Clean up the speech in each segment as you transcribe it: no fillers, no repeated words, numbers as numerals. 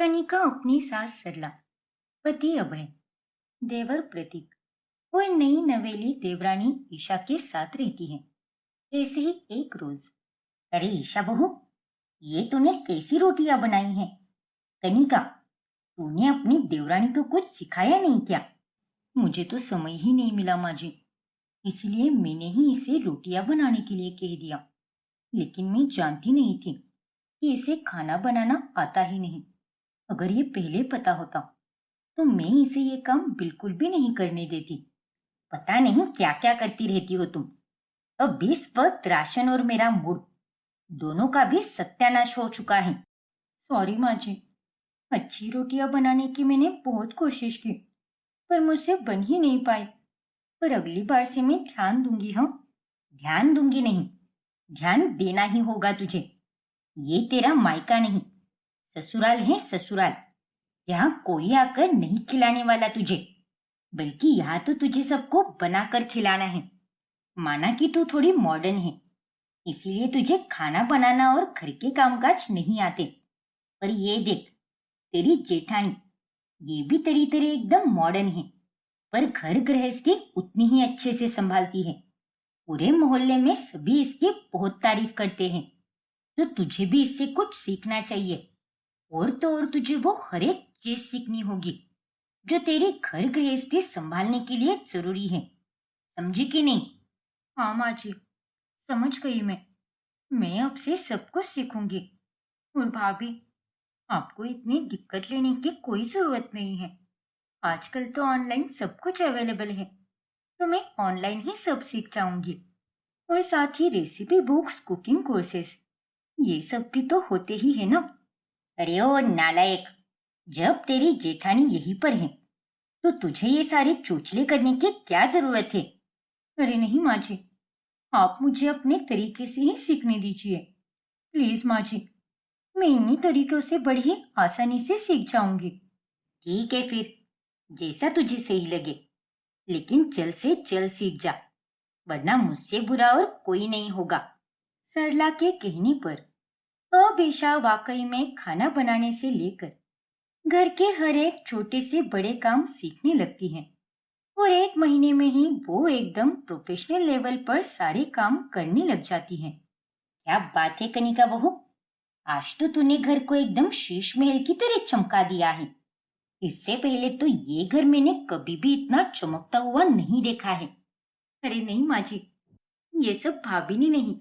कनिका अपनी सास सरला, पति अभय, देवर प्रतीक और नई नवेली देवरानी ईशा के साथ रहती है। ऐसे ही एक रोज, अरे ईशा बहू, ये तूने कैसी रोटियां बनाई हैं? कनिका, तूने अपनी देवरानी को कुछ सिखाया नहीं क्या? मुझे तो समय ही नहीं मिला माँ जी, इसलिए मैंने ही इसे रोटियां बनाने के लिए कह दिया। लेकिन मैं जानती नहीं थी कि इसे खाना बनाना आता ही नहीं। अगर ये पहले पता होता तो मैं इसे ये काम बिल्कुल भी नहीं करने देती। पता नहीं क्या क्या करती रहती हो तुम। अब इस वक्त राशन और मेरा मूड दोनों का भी सत्यानाश हो चुका है। सॉरी माँ जी, अच्छी रोटियां बनाने की मैंने बहुत कोशिश की, पर मुझसे बन ही नहीं पाई। पर अगली बार से मैं ध्यान दूंगी। हाँ, ध्यान दूंगी नहीं, ध्यान देना ही होगा तुझे। ये तेरा मायका नहीं, ससुराल है ससुराल। यहाँ कोई आकर नहीं खिलाने वाला तुझे, बल्कि यहाँ तो तुझे सबको बनाकर खिलाना है। माना कि तू थोड़ी मॉडर्न है, इसीलिए तुझे खाना बनाना और घर के कामकाज नहीं आते। पर ये देख, तेरी जेठानी, ये भी तेरी तरह एकदम मॉडर्न है, पर घर गृहस्थी उतनी ही अच्छे से संभालती है। पूरे मोहल्ले में सभी इसकी बहुत तारीफ करते हैं। तो तुझे भी इससे कुछ सीखना चाहिए। और तो और तुझे वो हर एक चीज सीखनी होगी जो तेरी घर गृहस्थी संभालने के लिए जरूरी है। समझी कि नहीं? हाँ माँ जी, समझ गई मैं अब से सब कुछ सीखूंगी। और भाभी, आपको इतनी दिक्कत लेने की कोई जरूरत नहीं है। आजकल तो ऑनलाइन सब कुछ अवेलेबल है, तो मैं ऑनलाइन ही सब सीख जाऊंगी। और साथ ही रेसिपी बुक्स, कुकिंग कोर्सेस, ये सब भी तो होते ही है ना। अरे ओ नालायक, जब तेरी जेठानी यहीं पर है तो तुझे ये सारे चोचले करने की क्या जरूरत है? अरे नहीं माँ जी, आप मुझे अपने तरीके से ही सीखने दीजिए। प्लीज माँ जी, मैं इन्हीं तरीकों से बड़ी आसानी से सीख जाऊंगी। ठीक है फिर, जैसा तुझे सही लगे, लेकिन जल्द से जल्द सीख जा, वरना मुझसे बुरा और कोई नहीं होगा। सरला के कहने पर अब ईशा वाकई में खाना बनाने से लेकर घर के हर एक छोटे से बड़े काम सीखने लगती है। और एक महीने में ही वो एकदम प्रोफेशनल लेवल पर सारे काम करने लग जाती है। क्या बात है कनिका बहू, आज तो तूने घर को एकदम शीश महल की तरह चमका दिया है। इससे पहले तो ये घर मैंने कभी भी इतना चमकता हुआ नहीं देखा है। अरे नहीं माँ जी, ये सब भाभी ने नहीं,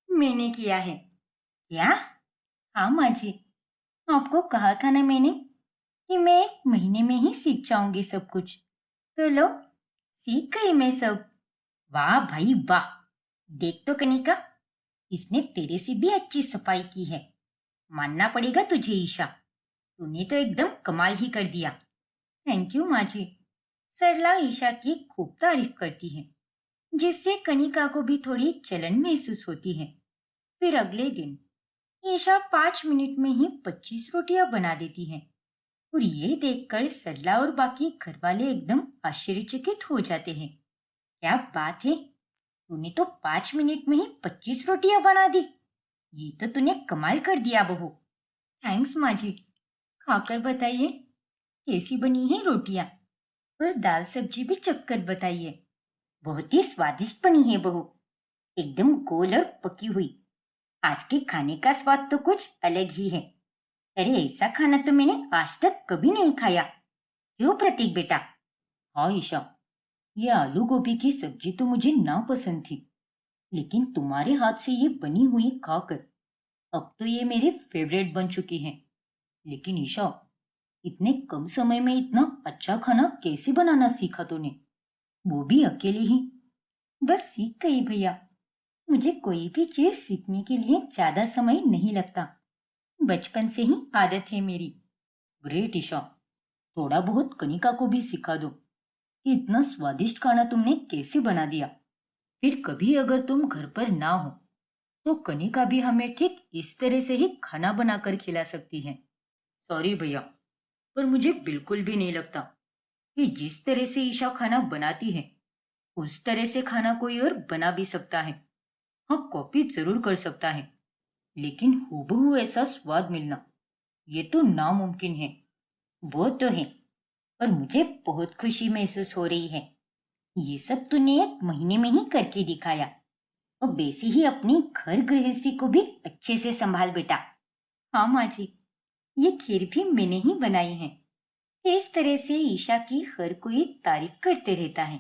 मैंने किया है। क्या? हाँ माँ जी, आपको कहा था ना मैंने कि मैं एक महीने में ही सीख जाऊंगी सब कुछ। तो लो, सीख गई मैं सब। वाह भाई वाह! देख तो कनिका, इसने तेरे से भी अच्छी सफाई की है। मानना पड़ेगा तुझे ईशा, तूने तो एकदम कमाल ही कर दिया। थैंक यू माँ जी। सरला ईशा की खूब तारीफ करती है, जिससे कनिका को भी थोड़ी जलन महसूस होती है। फिर अगले दिन ईशा 5 मिनट में ही 25 रोटियां बना देती है। और ये देखकर सरला और बाकी घर वाले एकदम आश्चर्यचकित हो जाते हैं। क्या बात है, तूने तो 5 मिनट में ही 25 रोटियां बना दी। ये तो तूने कमाल कर दिया बहू। थैंक्स माँ जी। खाकर बताइए कैसी बनी है रोटियां, और दाल सब्जी भी चखकर बताइए। बहुत ही स्वादिष्ट बनी है बहू, एकदम गोल और पकी हुई। आज के खाने का स्वाद तो कुछ अलग ही है। अरे ऐसा खाना तो मैंने आज तक कभी नहीं खाया। क्यों प्रतीक बेटा? हाँ ईशा, ये आलू गोभी की सब्जी तो मुझे ना पसंद थी, लेकिन तुम्हारे हाथ से ये बनी हुई खाकर अब तो ये मेरे फेवरेट बन चुकी हैं। लेकिन ईशा, इतने कम समय में इतना अच्छा खाना कैसे बनाना सीखा तूने? वो भी अकेले ही? बस सीख गई भैया, मुझे कोई भी चीज सीखने के लिए ज्यादा समय नहीं लगता। बचपन से ही आदत है मेरी। ग्रेट ईशा, थोड़ा बहुत कनिका को भी सिखा दो कि इतना स्वादिष्ट खाना तुमने कैसे बना दिया। फिर कभी अगर तुम घर पर ना हो तो कनिका भी हमें ठीक इस तरह से ही खाना बनाकर खिला सकती है। सॉरी भैया, पर मुझे बिल्कुल भी नहीं लगता कि जिस तरह से ईशा खाना बनाती है उस तरह से खाना कोई और बना भी सकता है। हाँ, कॉपी जरूर कर सकता है, लेकिन हूबहू ऐसा स्वाद मिलना ये तो नामुमकिन है। वो तो है, और मुझे बहुत खुशी महसूस हो रही है। ये सब तूने एक महीने में ही करके दिखाया। और वैसे ही अपनी घर गृहस्थी को भी अच्छे से संभाल बेटा। हाँ माँ जी, ये खीर भी मैंने ही बनाई है। इस तरह से ईशा की हर कोई तारीफ करते रहता है।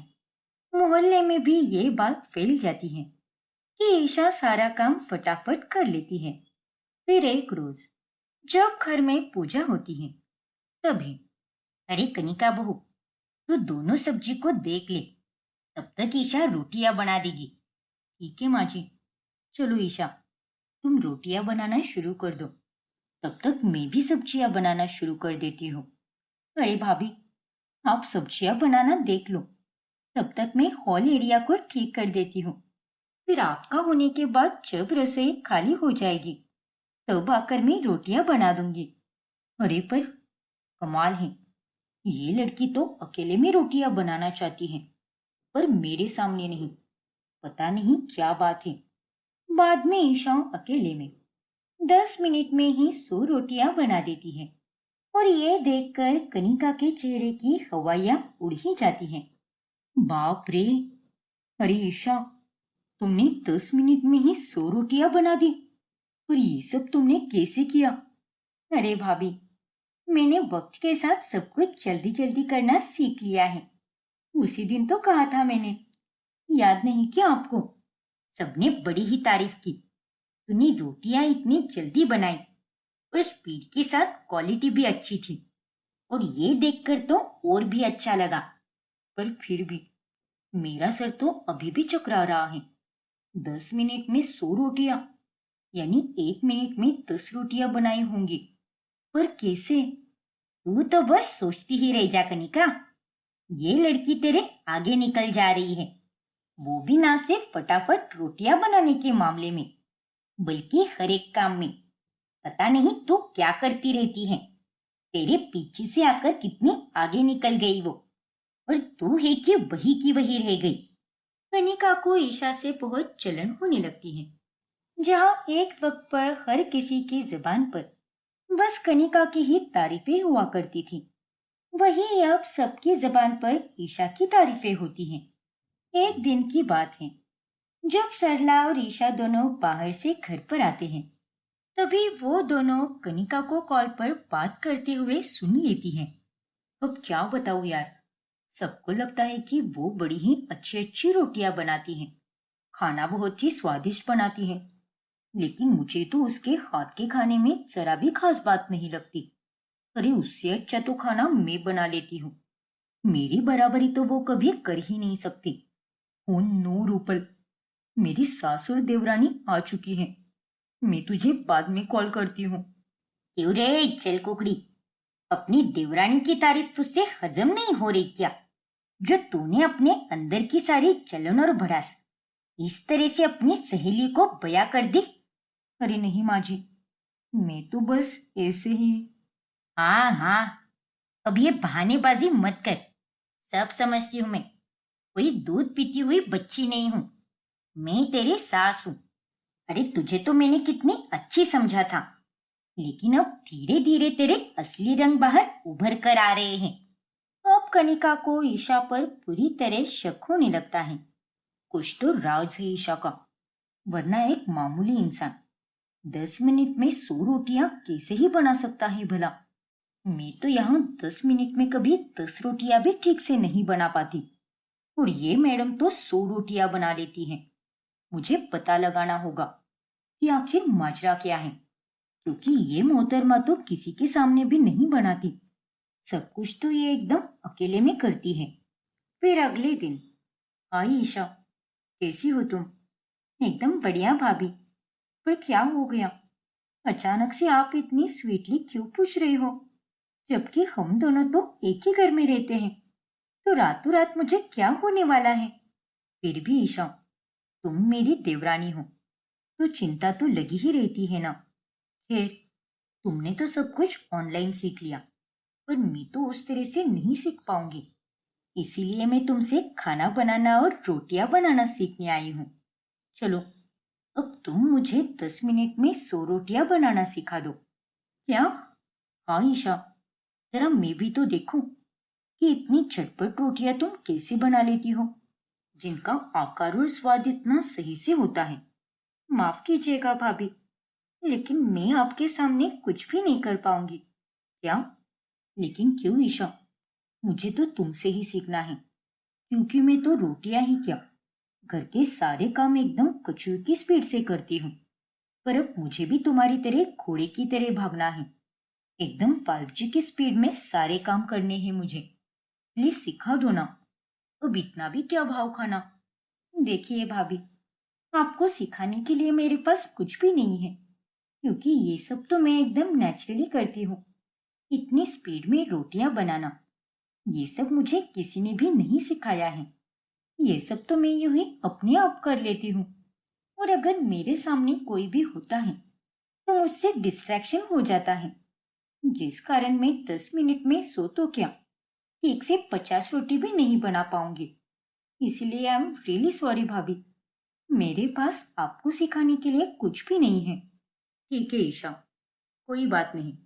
मोहल्ले में भी ये बात फैल जाती है कि ईशा सारा काम फटाफट कर लेती है। फिर एक रोज जब घर में पूजा होती है, तभी अरे कनिका बहू, तू दोनों सब्जी को देख ले, तब तक ईशा रोटियां बना देगी। ठीक है माँ जी। चलो ईशा, तुम रोटियां बनाना शुरू कर दो, तब तक मैं भी सब्जियां बनाना शुरू कर देती हूँ। अरे भाभी, आप सब्जियां बनाना देख लो, तब तक मैं हॉल एरिया को ठीक कर देती हूँ। फिर आपका होने के बाद जब रसोई खाली हो जाएगी, तब आकर मैं रोटियां बना दूंगी। अरे पर कमाल है, ये लड़की तो अकेले में रोटियां बनाना चाहती है, पर मेरे सामने नहीं। पता नहीं क्या बात है। बाद में ईशा अकेले में 10 मिनट में ही 100 रोटियां बना देती है। और ये देखकर कनिका के चेहरे की हवाइयां उड़ ही जाती हैं। बाप रे! अरे ईशा, तुमने 10 मिनट में ही 100 रोटियां बना दी। और ये सब तुमने कैसे किया? अरे भाभी, मैंने वक्त के साथ सब कुछ जल्दी जल्दी करना सीख लिया है। उसी दिन तो कहा था मैंने, याद नहीं क्या आपको? सबने बड़ी ही तारीफ की। तूने रोटियां इतनी जल्दी बनाई, और स्पीड के साथ क्वालिटी भी अच्छी थी। और ये देखकर तो और भी अच्छा लगा। पर फिर भी मेरा सर तो अभी भी चकरा रहा है। 10 मिनट में 100 रोटियां, यानी 1 मिनट में 10 रोटियां बनाई होंगी। पर कैसे? तू तो बस सोचती ही रह जा कनिका। ये लड़की तेरे आगे निकल जा रही है। वो भी ना सिर्फ फटाफट रोटियां बनाने के मामले में, बल्कि हर एक काम में। पता नहीं तू क्या करती रहती है। तेरे पीछे से आकर कितनी आगे निकल गई वो, और तू है कि वही की वही रह गई। कनिका को ईशा से बहुत जलन होने लगती है। जहाँ एक वक्त पर हर किसी की जुबान पर बस कनिका की ही तारीफें हुआ करती थी, वही अब सबकी जुबान पर ईशा की तारीफें होती हैं। एक दिन की बात है, जब सरला और ईशा दोनों बाहर से घर पर आते हैं, तभी वो दोनों कनिका को कॉल पर बात करते हुए सुन लेती हैं। अब क्या बताऊं यार, सबको लगता है कि वो बड़ी ही अच्छी अच्छी रोटियां बनाती हैं, खाना बहुत ही स्वादिष्ट बनाती हैं। लेकिन मुझे तो उसके हाथ के खाने में जरा भी खास बात नहीं लगती। अरे उससे अच्छा तो खाना मैं बना लेती हूँ। मेरी बराबरी तो वो कभी कर ही नहीं सकती। ओ नो रूपल, मेरी सास और देवरानी आ चुकी है। मैं तुझे बाद में कॉल करती हूँ। क्यों रे चल कुकड़ी, अपनी देवरानी की तारीफ तुझसे हजम नहीं हो रही क्या? जो तूने अपने अंदर की सारी जलन और भड़ास इस तरह से अपनी सहेली को बयां कर दी। अरे नहीं माँ जी, मैं तो बस ऐसे ही। हाँ हाँ, अब ये बहानेबाजी मत कर। सब समझती हूँ मैं। कोई दूध पीती हुई बच्ची नहीं हूँ। मैं तेरी सास हूँ। अरे तुझे तो मैंने कितनी अच्छी समझा था, लेकिन अब धीरे धीरे तेरे असली रंग बाहर उभर कर आ रहे हैं। अब कनिका को ईशा पर पूरी तरह शक होने लगता है। कुछ तो राज है ईशा का, वरना एक मामूली इंसान 10 मिनट में 100 रोटियां कैसे ही बना सकता है भला? मैं तो यहाँ 10 मिनट में कभी 10 रोटियां भी ठीक से नहीं बना पाती, और ये मैडम तो 100 रोटियां बना लेती हैं। मुझे पता लगाना होगा कि आखिर माजरा क्या है, क्योंकि ये मोहतरमा तो किसी के सामने भी नहीं बनाती। सब कुछ तो ये एकदम अकेले में करती है। फिर अगले दिन, हाय ईशा, कैसी हो तुम? एकदम बढ़िया भाभी। पर क्या हो गया? अचानक से आप इतनी स्वीटली क्यों पूछ रही हो? जबकि हम दोनों तो एक ही घर में रहते हैं। तो रातों रात मुझे क्या होने वाला है? फिर भी ईशा, तुम मेरी देवरानी हो, तो चिंता तो लगी ही रहती है ना। खैर, तुमने तो सब कुछ ऑनलाइन सीख लिया, पर मैं तो उस तरह से नहीं सीख पाऊंगी। इसीलिए मैं तुमसे खाना बनाना और रोटियां बनाना सीखने आई हूँ। चलो, अब तुम मुझे 10 मिनट में 100 रोटियां बनाना सिखा दो। क्या? हाँ ईशा, जरा मैं भी तो देखूं कि इतनी चटपट रोटियां तुम कैसे बना लेती हो, जिनका आकार और स्वाद इतना सही से होता है। माफ कीजिएगा भाभी, लेकिन मैं आपके सामने कुछ भी नहीं कर पाऊंगी। क्या? लेकिन क्यों ईशा? मुझे तो तुमसे ही सीखना है, क्योंकि मैं तो रोटियां ही क्या, घर के सारे काम एकदम कछुए की स्पीड से करती हूँ। पर अब मुझे भी तुम्हारी तरह घोड़े की तरह भागना है, एकदम 5G की स्पीड में सारे काम करने हैं मुझे। प्लीज सिखा दो ना। अब इतना भी क्या भाव खाना। देखिए भाभी, आपको सिखाने के लिए मेरे पास कुछ भी नहीं है, क्योंकि ये सब तो मैं एकदम नेचुरली करती हूँ। इतनी स्पीड में रोटियां बनाना, ये सब मुझे किसी ने भी नहीं सिखाया है। ये सब तो मैं यूं ही अपने आप कर लेती हूँ। और अगर मेरे सामने कोई भी होता है तो मुझसे डिस्ट्रैक्शन हो जाता है, जिस कारण मैं 10 मिनट में सो तो क्या, एक से 50 रोटी भी नहीं बना पाऊंगी। इसलिए आई एम रियली सॉरी भाभी, मेरे पास आपको सिखाने के लिए कुछ भी नहीं है। ठीक है ईशा, कोई बात नहीं,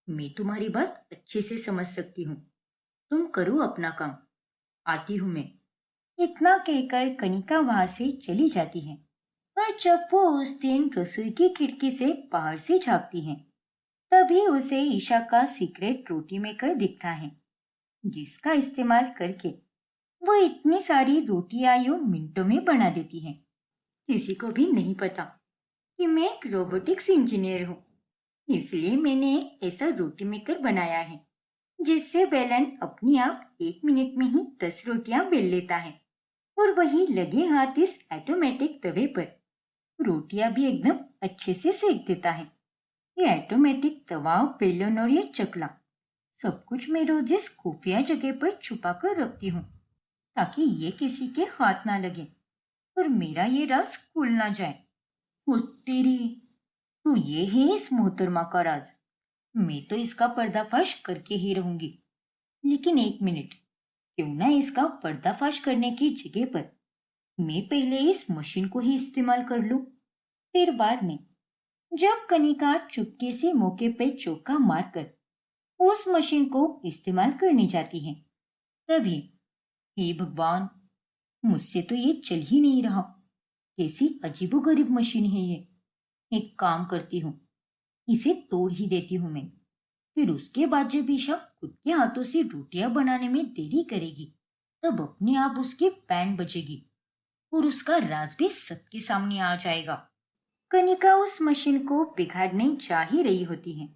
मैं तुम्हारी बात अच्छे से समझ सकती हूँ। तुम करो अपना काम, आती हूँ मैं। इतना कहकर कनिका वहां से चली जाती है। और जब वो उस दिन रसोई की खिड़की से बाहर से झांकती है, तभी उसे ईशा का सीक्रेट रोटी मेकर दिखता है, जिसका इस्तेमाल करके वो इतनी सारी रोटियां यूं मिनटों में बना देती है। किसी को भी नहीं पता कि मैं एक रोबोटिक्स इंजीनियर हूँ। इसलिए मैंने एक ऐसा रोटी मेकर बनाया है, जिससे बेलन अपने आप 1 मिनट में ही 10 रोटियां बेल लेता है। और वही लगे हाथ इस ऑटोमेटिक तवे पर रोटियां भी एकदम अच्छे से सेक देता है। ये ऑटोमेटिक तवा, बेलन और ये चकला, सब कुछ मैं रोज इस खुफिया जगह पर छुपा कर रखती हूँ, ताकि ये किसी के हाथ ना लगे और मेरा ये राज खुल ना जाए। ओ तेरी, तो ये है इस मोहतरमा का राज। मैं तो इसका पर्दाफाश करके ही रहूंगी। लेकिन 1 मिनट, क्यों ना इसका पर्दाफाश करने की जगह पर मैं पहले इस मशीन को ही इस्तेमाल कर लूं। फिर बाद में जब कनिका चुपके से मौके पे चौका मारकर उस मशीन को इस्तेमाल करने जाती है, तभी हे भगवान, मुझसे तो ये चल ही नहीं रहा। कैसी अजीबोगरीब मशीन है ये। एक काम करती हूँ, इसे तोड़ ही देती हूँ मैं। फिर उसके बाद जब ईशा खुद के हाथों से रोटियां बनाने में देरी करेगी, तब अपने आप उसकी बैंड बजेगी और उसका राज भी सबके सामने आ जाएगा। कनिका उस मशीन को बिगाड़ने जा ही रही होती है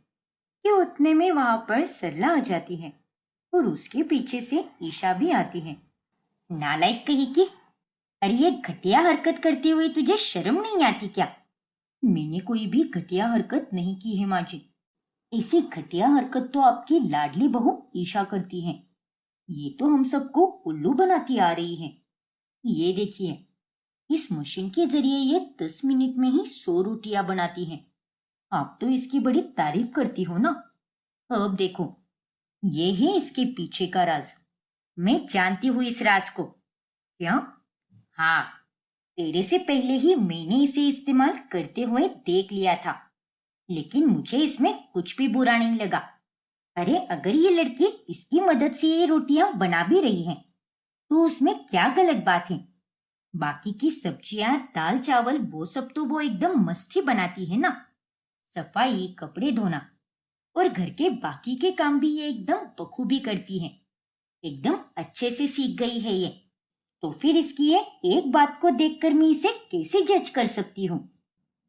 कि उतने में वहां पर सरला आ जाती है और उसके पीछे से ईशा भी आती है। नालायक कही की, अरे ये घटिया हरकत करते हुए तुझे शर्म नहीं आती क्या? मैंने कोई भी घटिया हरकत नहीं की है माँ जी। ऐसी घटिया हरकत तो आपकी लाडली बहू ईशा करती है। ये तो हम सबको उल्लू बनाती आ रही है। ये देखिए, इस मशीन के जरिए ये 10 मिनट में ही 100 रोटियां बनाती है। आप तो इसकी बड़ी तारीफ करती हो ना। अब देखो, ये है इसके पीछे का राज। मैं जानती हूँ इस राज को। क्या? हाँ, तेरे से पहले ही मैंने इसे इस्तेमाल करते हुए देख लिया था, लेकिन मुझे इसमें कुछ भी बुरा नहीं लगा। अरे अगर ये लड़की इसकी मदद से ये रोटियां बना भी रही हैं, तो उसमें क्या गलत बात है? बाकी की सब्जियां, दाल चावल, वो सब तो वो एकदम मस्त ही बनाती है ना। सफाई, कपड़े धोना और घर के बाकी के काम भी ये एकदम बखूबी करती है। एकदम अच्छे से सीख गई है ये। तो फिर इसकी ये एक बात को देखकर मैं इसे कैसे जज कर सकती हूँ?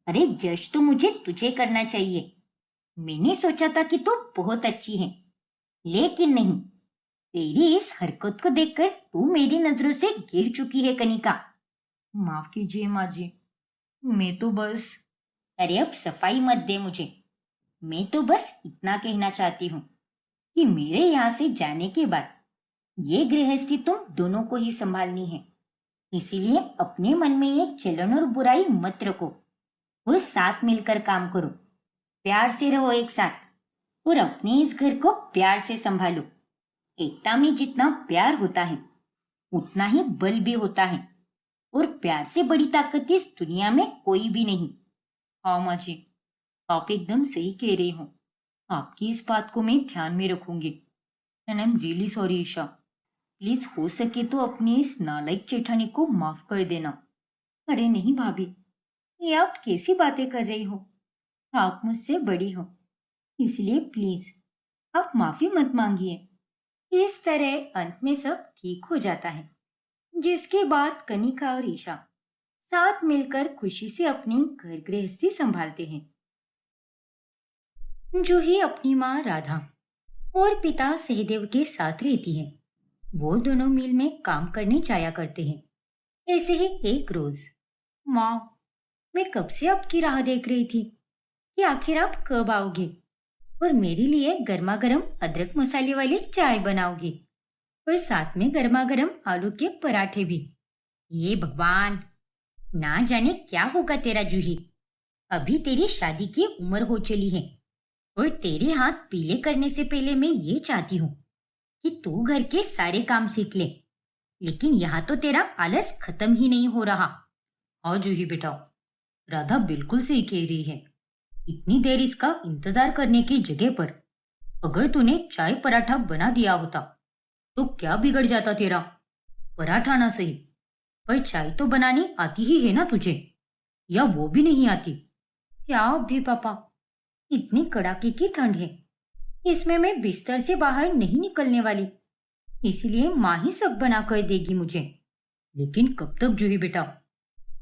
अरे जज तो मुझे तुझे करना चाहिए। मैंने सोचा था कि तू बहुत अच्छी है, लेकिन नहीं, तेरी इस हरकत को देखकर तू मेरी नजरों से गिर चुकी है कनिका। माफ कीजिए माँ जी, मैं तो बस। अरे अब सफाई मत दे मुझे। मैं तो बस इतना कहना चाहती हूँ कि मेरे यहाँ से जाने के बाद ये गृहस्थी तुम दोनों को ही संभालनी है। इसीलिए अपने मन में एक जलन और बुराई मत रखो और साथ मिलकर काम करो। प्यार से रहो एक साथ और अपने इस घर को प्यार से संभालो। एकता में जितना प्यार होता है, उतना ही बल भी होता है, और प्यार से बड़ी ताकत इस दुनिया में कोई भी नहीं। हाँ माँ जी, आप एकदम सही कह रही हो। आपकी इस बात को मैं ध्यान में रखूंगी। And I am really sorry Isha. Please हो सके तो अपनी इस नालायक जेठानी को माफ कर देना। अरे नहीं भाभी, ये आप कैसी बातें कर रही हो? आप मुझसे बड़ी हो, इसलिए प्लीज आप माफी मत मांगिए। इस तरह अंत में सब ठीक हो जाता है, जिसके बाद कनिका और ईशा साथ मिलकर खुशी से अपनी घर गृहस्थी संभालते हैं। जूही अपनी माँ राधा और पिता सहदेव के साथ रहती है। वो दोनों मिल में काम करने जाया करते हैं। ऐसे ही एक रोज, माँ, मैं कब से आपकी राह देख रही थी कि आखिर आप कब आओगे और मेरे लिए गर्मा गर्म अदरक मसाले वाली चाय बनाओगे और साथ में गर्मा गर्म आलू के पराठे भी। ये भगवान, ना जाने क्या होगा तेरा जूही। अभी तेरी शादी की उम्र हो चली है और तेरे हाथ पीले करने से पहले मैं ये चाहती हूँ कि तू घर के सारे काम सीख ले। लेकिन यहाँ तो तेरा आलस खत्म ही नहीं हो रहा। हाँ जूही बेटा, राधा बिल्कुल सही कह रही है। इतनी देर इसका इंतजार करने की जगह पर अगर तूने चाय पराठा बना दिया होता तो क्या बिगड़ जाता तेरा? पराठा ना सही, पर चाय तो बनानी आती ही है ना तुझे, या वो भी नहीं आती? क्या भी पापा, इतनी कड़ाके की ठंड है, इसमें मैं बिस्तर से बाहर नहीं निकलने वाली, इसलिए माँ ही सब बना कर देगी मुझे। लेकिन कब तक जूही बेटा?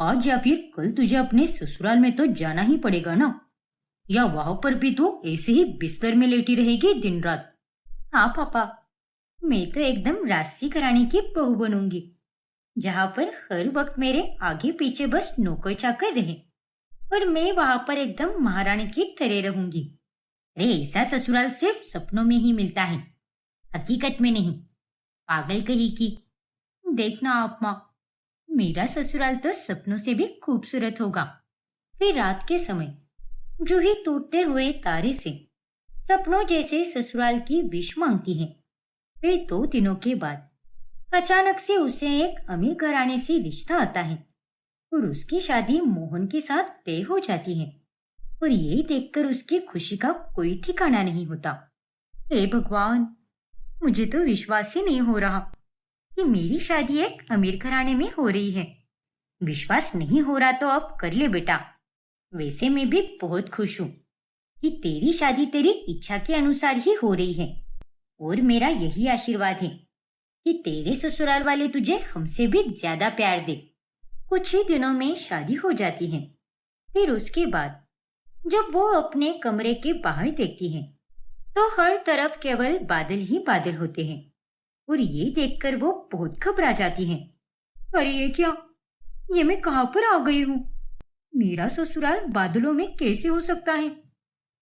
आज या फिर कल तुझे अपने ससुराल में तो जाना ही पड़ेगा ना, या वहां पर भी तू ऐसे ही बिस्तर में लेटी रहेगी दिन रात? हाँ पापा, मैं तो एकदम राजसी घराने की बहू बनूंगी, जहाँ पर हर वक्त मेरे आगे पीछे बस नौकर चाकर रहे और मैं वहां पर एकदम महारानी की तरह रहूंगी। अरे ऐसा ससुराल सिर्फ सपनों में ही मिलता है, हकीकत में नहीं, पागल कही की। देखना आप माँ, मेरा ससुराल तो सपनों से भी खूबसूरत होगा। फिर रात के समय जूही टूटते हुए तारे से सपनों जैसे ससुराल की विश मांगती है। फिर 2 दिनों के बाद अचानक से उसे एक अमीर घराने से रिश्ता आता है और उसकी शादी मोहन के साथ तय हो जाती है। और ये देखकर उसकी खुशी का कोई ठिकाना नहीं होता। हे भगवान, मुझे तो विश्वास ही नहीं हो रहा कि मेरी शादी एक अमीर घराने में हो रही है। विश्वास नहीं हो रहा तो अब कर ले बेटा। वैसे मैं भी बहुत खुश हूँ कि तेरी शादी तेरी इच्छा के अनुसार ही हो रही है और मेरा यही आशीर्वाद है कि तेरे ससुराल वाले तुझे हमसे भी ज्यादा प्यार दे। कुछ ही दिनों में शादी हो जाती है। फिर उसके बाद जब वो अपने कमरे के बाहर देखती है तो हर तरफ केवल बादल ही बादल होते हैं और ये देखकर वो बहुत घबरा जाती है। अरे ये क्या, ये मैं कहाँ पर आ गई हूँ? मेरा ससुराल बादलों में कैसे हो सकता है?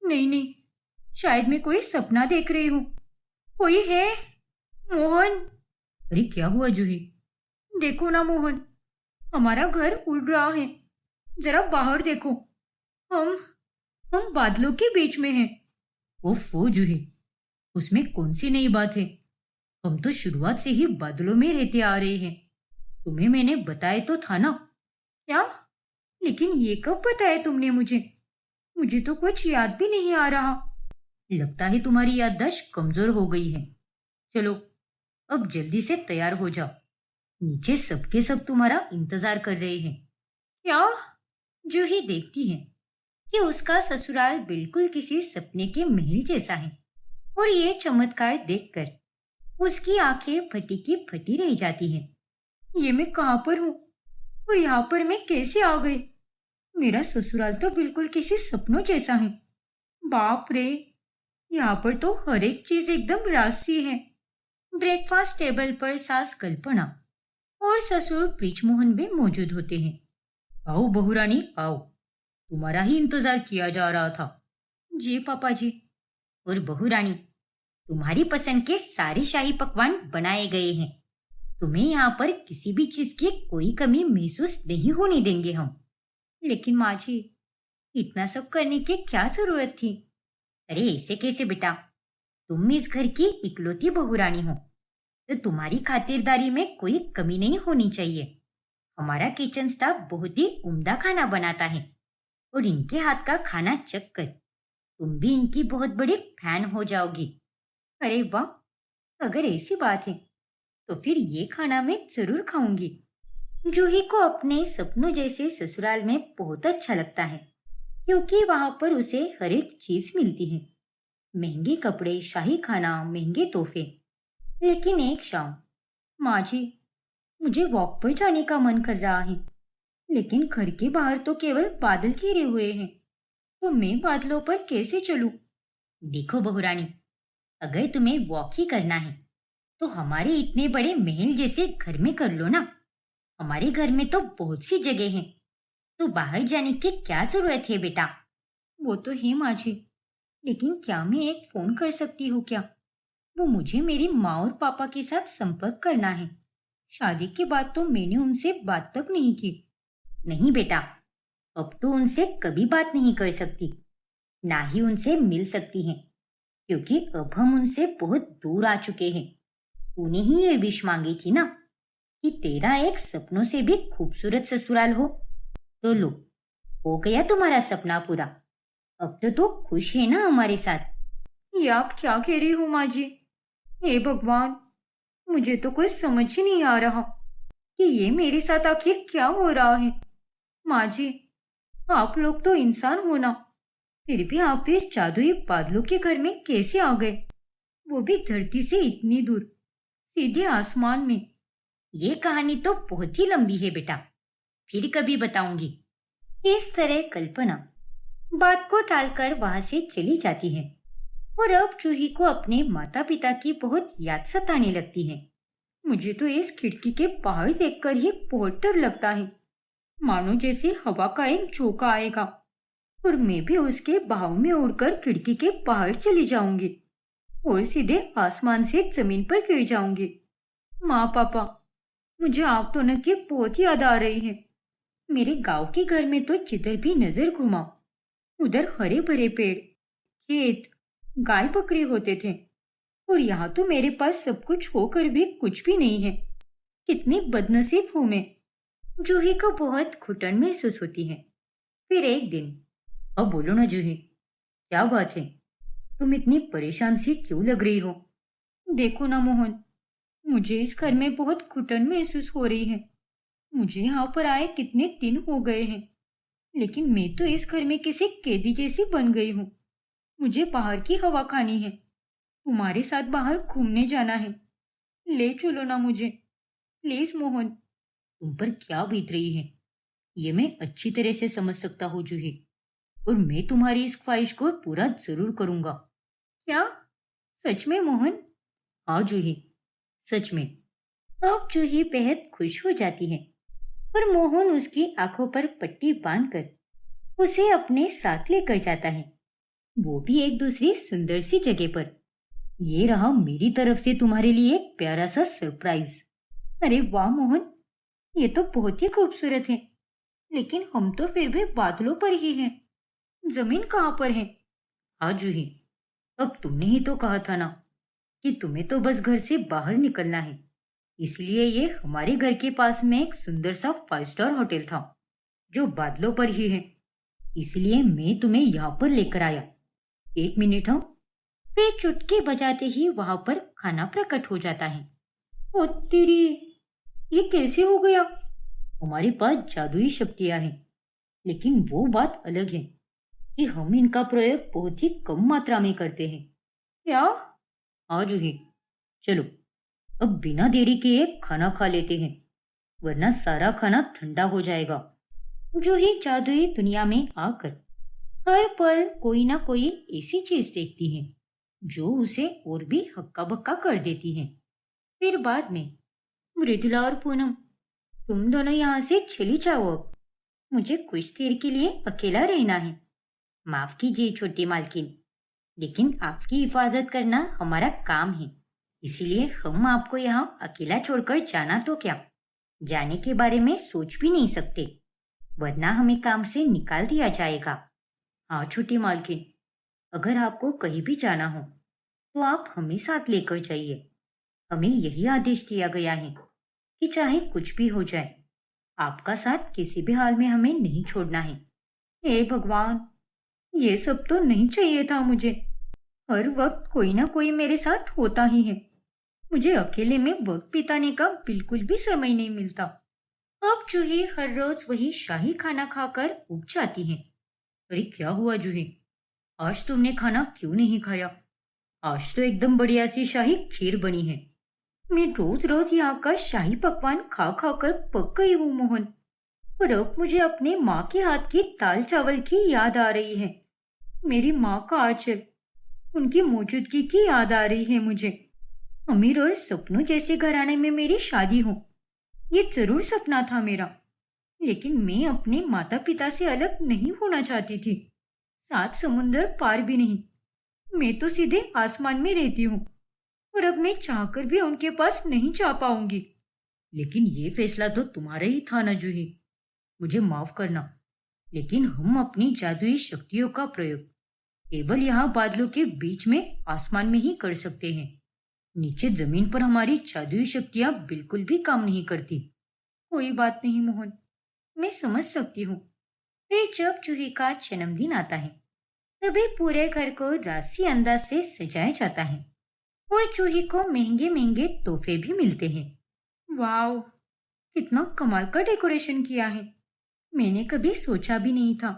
नहीं नहीं, शायद मैं कोई सपना देख रही हूँ। कोई है? मोहन! अरे क्या हुआ जूही? देखो ना मोहन, हमारा घर उड़ रहा है, जरा बाहर देखो। हम हम बादलों के बीच में हैं। ओफो जूही, उसमें कौन सी नई बात है? हम तो शुरुआत से ही बादलों में रहते आ रहे हैं। तुम्हें मैंने बताया तो था ना। क्या? लेकिन ये कब बताया तुमने मुझे? मुझे तो कुछ याद भी नहीं आ रहा। लगता है तुम्हारी याददाश्त कमजोर हो गई है। चलो अब जल्दी से तैयार हो जाओ, नीचे सबके सब तुम्हारा इंतजार कर रहे हैं। क्या? जूही देखती है कि उसका ससुराल बिल्कुल किसी सपने के महल जैसा है और ये चमत्कार देखकर उसकी आंखें फटी की फटी रह जाती हैं। ये मैं कहाँ पर हूँ और यहाँ पर मैं कैसे आ गई? मेरा ससुराल तो बिल्कुल किसी सपनों जैसा है। बाप रे, यहाँ पर तो हर एक चीज एकदम राजसी है। ब्रेकफास्ट टेबल पर सास कल्पना और ससुर ब्रिजमोहन भी मौजूद होते हैं। आओ बहुरानी आओ, तुम्हारा ही इंतजार किया जा रहा था। जी पापा जी। और बहुरानी, तुम्हारी पसंद के सारे शाही पकवान बनाए गए हैं। तुम्हें यहाँ पर किसी भी चीज की कोई कमी महसूस नहीं होने देंगे हम। लेकिन माँ जी, इतना सब करने की क्या जरूरत थी? अरे ऐसे कैसे बेटा, तुम इस घर की इकलौती बहुरानी हो तो तुम्हारी खातिरदारी में कोई कमी नहीं होनी चाहिए। हमारा किचन स्टाफ बहुत ही उम्दा खाना बनाता है और इनके हाथ का खाना चख कर तुम भी इनकी बहुत बड़ी फैन हो जाओगी। अरे वाह! अगर ऐसी बात है, तो फिर ये खाना मैं ज़रूर खाऊंगी। जूही को अपने सपनों जैसे ससुराल में बहुत अच्छा लगता है, क्योंकि वहां पर उसे हर एक चीज मिलती है। महंगे कपड़े, शाही खाना, महंगे तोहफे। लेकिन एक शाम, माँ जी, मुझे वॉक पर जाने का मन कर रहा है, लेकिन घर के बाहर तो केवल बादल घिरे हुए हैं, तो मैं बादलों पर कैसे चलूं? देखो बहुरानी, अगर तुम्हें वॉक ही करना है, तो हमारे इतने बड़े महल जैसे घर में कर लो ना। हमारे घर में तो बहुत सी जगह है, तो बाहर जाने की क्या जरूरत है बेटा? वो तो है माँ जी, लेकिन क्या मैं एक फोन कर सकती हूँ क्या? वो मुझे मेरी माँ और पापा के साथ संपर्क करना है। शादी के बाद तो मैंने उनसे बात तक नहीं की। नहीं बेटा, अब तो उनसे कभी बात नहीं कर सकती, ना ही उनसे मिल सकती हैं, क्योंकि अब हम उनसे बहुत दूर आ चुके हैं। तूने ही ये विश मांगी थी ना, कि तेरा एक सपनों से भी खूबसूरत ससुराल हो। तो लो, हो गया तुम्हारा सपना पूरा। अब तो तू खुश है ना हमारे साथ? ये आप क्या कह रही हो माँ जी? हे भगवान, मुझे तो कुछ समझ ही नहीं आ रहा कि ये मेरे साथ आखिर क्या हो रहा है। माँ जी, आप लोग तो इंसान हो ना, फिर भी आप इस जादुई बादलों के घर में कैसे आ गए? वो भी धरती से इतनी दूर, सीधे आसमान में। ये कहानी तो बहुत ही लंबी है बेटा, फिर कभी बताऊंगी। इस तरह कल्पना बात को टालकर वहां से चली जाती है, और अब जूही को अपने माता पिता की बहुत याद सताने लगती है। मुझे तो इस खिड़की के बाहर देखकर ही बहुत डर लगता है, मानो जैसे हवा का एक झोंका आएगा और मैं भी उसके बहाव में उड़कर खिड़की के बाहर चली जाऊंगी और सीधे आसमान से जमीन पर गिर जाऊंगी। माँ पापा, मुझे आप दोनों की बहुत याद आ रही है। मेरे गांव के घर में तो जिधर भी नजर घुमा, उधर हरे भरे पेड़, खेत, गाय बकरी होते थे, और यहाँ तो मेरे पास सब कुछ होकर भी कुछ भी नहीं है। कितनी बदनसीब हूं मैं। जूही को बहुत घुटन महसूस होती है। फिर एक दिन, अब बोलो ना जूही, क्या बात है? तुम इतनी परेशान सी क्यों लग रही हो? देखो ना मोहन, मुझे इस घर में बहुत घुटन महसूस हो रही है। मुझे यहाँ पर आए कितने दिन हो गए हैं, लेकिन मैं तो इस घर में किसी कैदी जैसी बन गई हूँ। मुझे बाहर की हवा खानी है, तुम्हारे साथ बाहर घूमने जाना है। ले चलो ना मुझे, प्लीज मोहन। तुम पर क्या बीत रही है, ये मैं अच्छी तरह से समझ सकता हूँ जूही, और मैं तुम्हारी इस ख्वाहिश को पूरा जरूर करूंगा। क्या? सच में मोहन? हाँ जूही, सच में। अब जूही बेहद खुश हो जाती है, और मोहन उसकी आंखों पर पट्टी बांधकर उसे अपने साथ लेकर जाता है, वो भी एक दूसरी सुंदर सी जगह पर। ये रहा मेरी तरफ से तुम्हारे लिए एक प्यारा सा सरप्राइज। अरे वाह मोहन, ये तो बहुत ही खूबसूरत है, लेकिन हम तो फिर भी बादलों पर ही हैं। जमीन कहाँ पर है? हाँ जूही, अब तुमने ही तो कहा था ना कि तुम्हें तो बस घर से बाहर निकलना है। इसलिए ये हमारे घर के पास में एक सुंदर सा 5 स्टार होटल था, जो बादलों पर ही है। इसलिए मैं तुम्हें यहाँ पर लेकर आया। एक मिनट हाँ। फिर चुटकी बजाते ही वहां पर खाना प्रकट हो जाता है। ओ तेरी, ये कैसे हो गया? हमारे पास जादुई शक्तियां हैं, लेकिन वो बात अलग है कि हम इनका प्रयोग बहुत ही कम मात्रा में करते हैं। क्या? हाँ जूही, चलो अब बिना देरी के एक खाना खा लेते हैं, वरना सारा खाना ठंडा हो जाएगा। जूही जादुई दुनिया में आकर हर पल कोई ना कोई ऐसी चीज देखती है जो उसे और भी हक्का बक्का कर देती है। फिर बाद में, मृदुला और पूनम, तुम दोनों यहाँ से चली जाओ अब। मुझे कुछ देर के लिए अकेला रहना है। माफ कीजिए छोटी मालकिन, लेकिन आपकी हिफाजत करना हमारा काम है। इसीलिए हम आपको यहाँ अकेला छोड़कर जाना तो क्या, जाने के बारे में सोच भी नहीं सकते, वरना हमें काम से निकाल दिया जाएगा। हाँ छोटी मालकिन, अगर आपको कहीं भी जाना हो, तो आप हमें साथ लेकर जाइए। हमें यही आदेश दिया गया है कि चाहे कुछ भी हो जाए, आपका साथ किसी भी हाल में हमें नहीं छोड़ना है। हे भगवान, ये सब तो नहीं चाहिए था मुझे। हर वक्त कोई ना कोई मेरे साथ होता ही है। मुझे अकेले में वक्त बिताने का बिल्कुल भी समय नहीं मिलता। अब जूही हर रोज वही शाही खाना खाकर उब जाती है। अरे क्या हुआ जूही, आज तुमने खाना क्यों नहीं खाया? आज तो एकदम बढ़िया सी शाही खीर बनी है। मैं रोज रोज यहाँ का शाही पकवान खा खा कर पक गई हूँ मोहन। पर अब मुझे अपने माँ के हाथ की दाल चावल की याद आ रही है। मेरी माँ का आंचल, उनकी मौजूदगी की याद आ रही है मुझे। अमीर और सपनों जैसे घराने में मेरी शादी हो, ये जरूर सपना था मेरा। लेकिन मैं अपने माता पिता से अलग नहीं होना चाहती थी। सात समुंदर पार भी नहीं। मैं तो सीधे आसमान में रहती हूँ और अब मैं चाहकर भी उनके पास नहीं जा पाऊंगी। लेकिन ये फैसला तो तुम्हारा ही था ना जूही। मुझे माफ करना, लेकिन हम अपनी जादुई शक्तियों का प्रयोग केवल यहाँ बादलों के बीच में आसमान में ही कर सकते हैं। नीचे जमीन पर हमारी जादुई शक्तियां बिल्कुल भी काम नहीं करती। कोई बात नहीं मोहन, मैं समझ सकती हूँ। फिर जब जूही का जन्मदिन आता है, तभी पूरे घर को रासी अंदाज से सजाया जाता है और जूही को महंगे महंगे तोहफे भी मिलते हैं। वाह, कितना कमाल का डेकोरेशन किया है। मैंने कभी सोचा भी नहीं था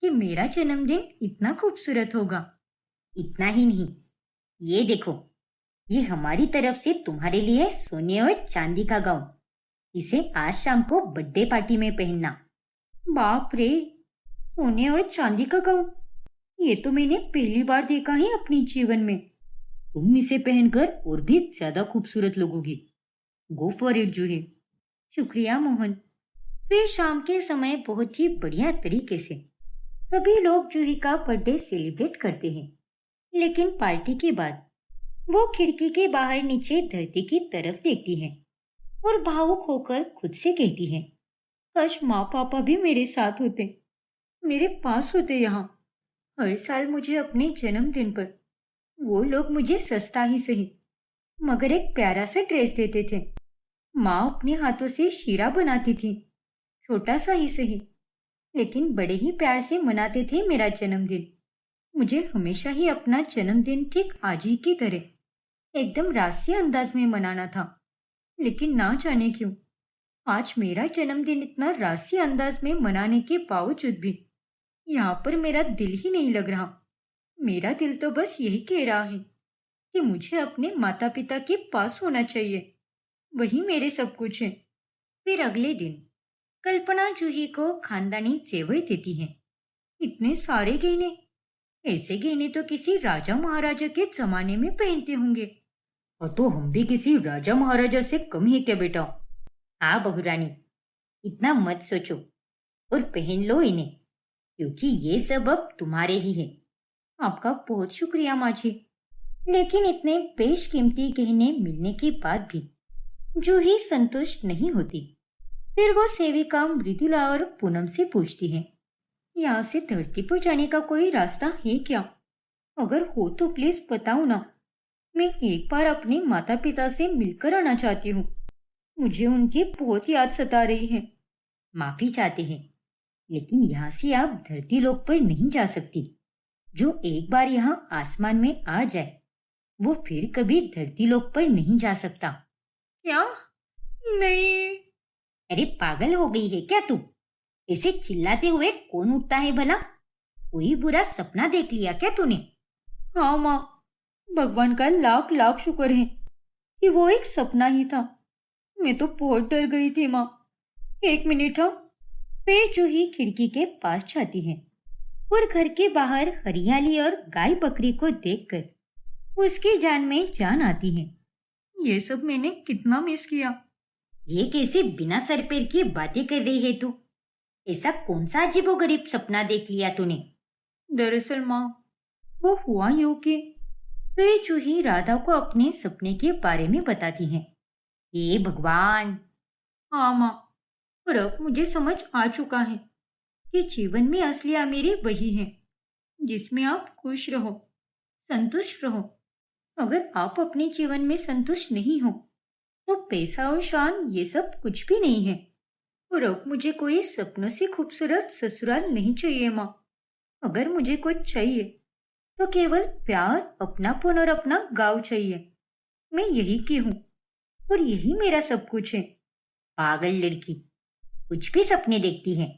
कि मेरा जन्मदिन इतना खूबसूरत होगा। इतना ही नहीं, ये देखो, ये हमारी तरफ से तुम्हारे लिए सोने और चांदी का गाउन। इसे आज शाम को बर्थडे पार्टी में पहनना। बाप रे, सोने और चांदी का गाउन, ये तो मैंने पहली बार देखा है अपने जीवन में। तुम इसे पहनकर और भी ज्यादा खूबसूरत लगोगी। गो फॉर इट जूही। शुक्रिया मोहन। फिर शाम के समय बहुत ही बढ़िया तरीके से सभी लोग जूही का बर्थडे सेलिब्रेट करते हैं। लेकिन पार्टी के बाद वो खिड़की के बाहर नीचे धरती की तरफ देखती है और भावुक होकर खुद से कहती है, काश माँ पापा भी मेरे साथ होते, मेरे पास होते यहाँ। हर साल मुझे अपने जन्मदिन पर वो लोग मुझे सस्ता ही सही मगर एक प्यारा सा ड्रेस देते थे। माँ अपने हाथों से शीरा बनाती थी, छोटा सा ही सही, लेकिन बड़े ही प्यार से मनाते थे मेरा जन्मदिन। मुझे हमेशा ही अपना जन्मदिन ठीक आज ही की तरह एकदम रासी अंदाज में मनाना था। लेकिन ना जाने क्यों आज मेरा जन्मदिन इतना रासी अंदाज में मनाने के बावजूद भी यहाँ पर मेरा दिल ही नहीं लग रहा। मेरा दिल तो बस यही कह रहा है कि मुझे अपने माता पिता के पास होना चाहिए। वही मेरे सब कुछ है। फिर अगले दिन कल्पना जूही को खानदानी जेवर देती है। इतने सारे गहने, ऐसे गहने तो किसी राजा महाराजा के जमाने में पहनते होंगे। और तो हम भी किसी राजा महाराजा से कम है क्या बेटा? हाँ बहू रानी, इतना मत सोचो और पहन लो इन्हें, क्योंकि ये सब अब तुम्हारे ही है। आपका बहुत शुक्रिया माँ जी। लेकिन इतने बेशकीमती गहने मिलने के बाद भी जूही संतुष्ट नहीं होती। फिर वो सेविका मृदुला और पूनम से पूछती है, यहाँ से धरती पर जाने का कोई रास्ता है क्या? अगर हो तो प्लीज बताओ ना। मैं एक बार अपने माता पिता से मिलकर आना चाहती हूँ। मुझे उनकी बहुत याद सता रही है। माफी चाहते हैं, लेकिन यहाँ से आप धरती लोक पर नहीं जा सकती। जो एक बार यहाँ आसमान में आ जाए, वो फिर कभी धरती लोक पर नहीं जा सकता। क्या? नहीं। अरे पागल हो गई है क्या तू? ऐसे चिल्लाते हुए कौन उठता है भला? कोई बुरा सपना देख लिया क्या तूने? हाँ माँ, भगवान का लाख लाख शुक्र है कि वो एक सपना ही था। मैं तो बहुत डर गई थी माँ। एक मिनट हाँ। फिर जूही खिड़की के पास जाती है और घर के बाहर हरियाली और गाय बकरी को देखकर उसकी जान में जान आती है। ये सब मैंने कितना मिस किया। ये कैसे बिना सर पैर की बातें कर रही है तू? ऐसा कौन सा अजीबोगरीब सपना देख लिया तूने? दरअसल माँ, वो हुआ यूं कि फिर जूही राधा को अपने सपने के बारे में बताती है। हे भगवान! हाँ माँ, और अब मुझे समझ आ चुका है कि जीवन में असली अमीरी वही है जिसमें आप खुश रहो, संतुष्ट रहो। अगर आप अपने जीवन में संतुष्ट नहीं हो तो पैसा और शान ये सब कुछ भी नहीं है। और अब मुझे कोई सपनों से खूबसूरत ससुराल नहीं चाहिए माँ। अगर मुझे कुछ चाहिए तो केवल प्यार, अपनापन और अपना गांव चाहिए। मैं यही की हूँ और यही मेरा सब कुछ है। पागल लड़की, कुछ भी सपने देखती है।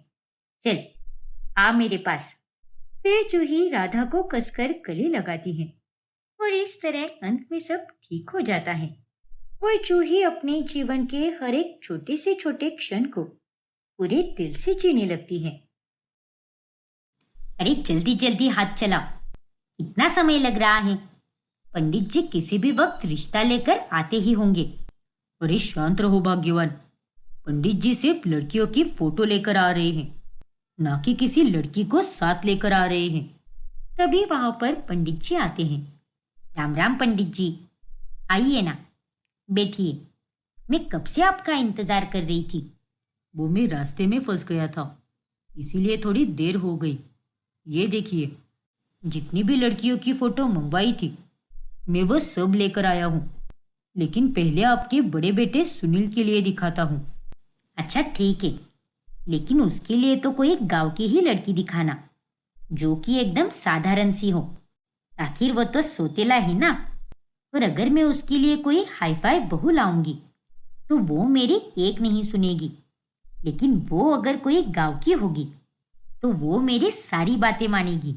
चल, आ मेरे पास। फिर जूही राधा को कसकर गले लगाती है और इस तरह अंत में सब ठीक हो जाता है और जूही अपने जीवन के हर एक छोटे से छोटे क्षण को पूरे दिल से जीने लगती है। अरे जल्दी जल्दी हाथ चलाओ, कितना समय लग रहा है? पंडित जी किसी भी वक्त रिश्ता लेकर आते ही होंगे। अरे शांत रहो भाग्यवान, पंडित जी सिर्फ लड़कियों की फोटो लेकर आ रहे हैं, ना कि किसी लड़की को साथ लेकर आ रहे हैं। तभी वहां पर पंडित जी आते हैं। राम राम पंडित जी, आइए ना, बैठिए। मैं कब से आपका इंतजार कर रही थी। वो मैं रास्ते में फंस गया था, इसीलिए थोड़ी देर हो गई। ये देखिए, जितनी भी लड़कियों की फोटो मंगवाई थी मैं वो सब लेकर आया हूँ, लेकिन पहले आपके बड़े बेटे सुनील के लिए दिखाता हूँ। अच्छा ठीक है, लेकिन उसके लिए तो कोई गांव की ही लड़की दिखाना, जो कि एकदम साधारण सी हो। आखिर वो तो सोतेला ही ना। और अगर मैं उसके लिए कोई हाई फाई बहू लाऊंगी तो वो मेरी एक नहीं सुनेगी, लेकिन वो अगर कोई गांव की होगी तो वो मेरी सारी बातें मानेगी।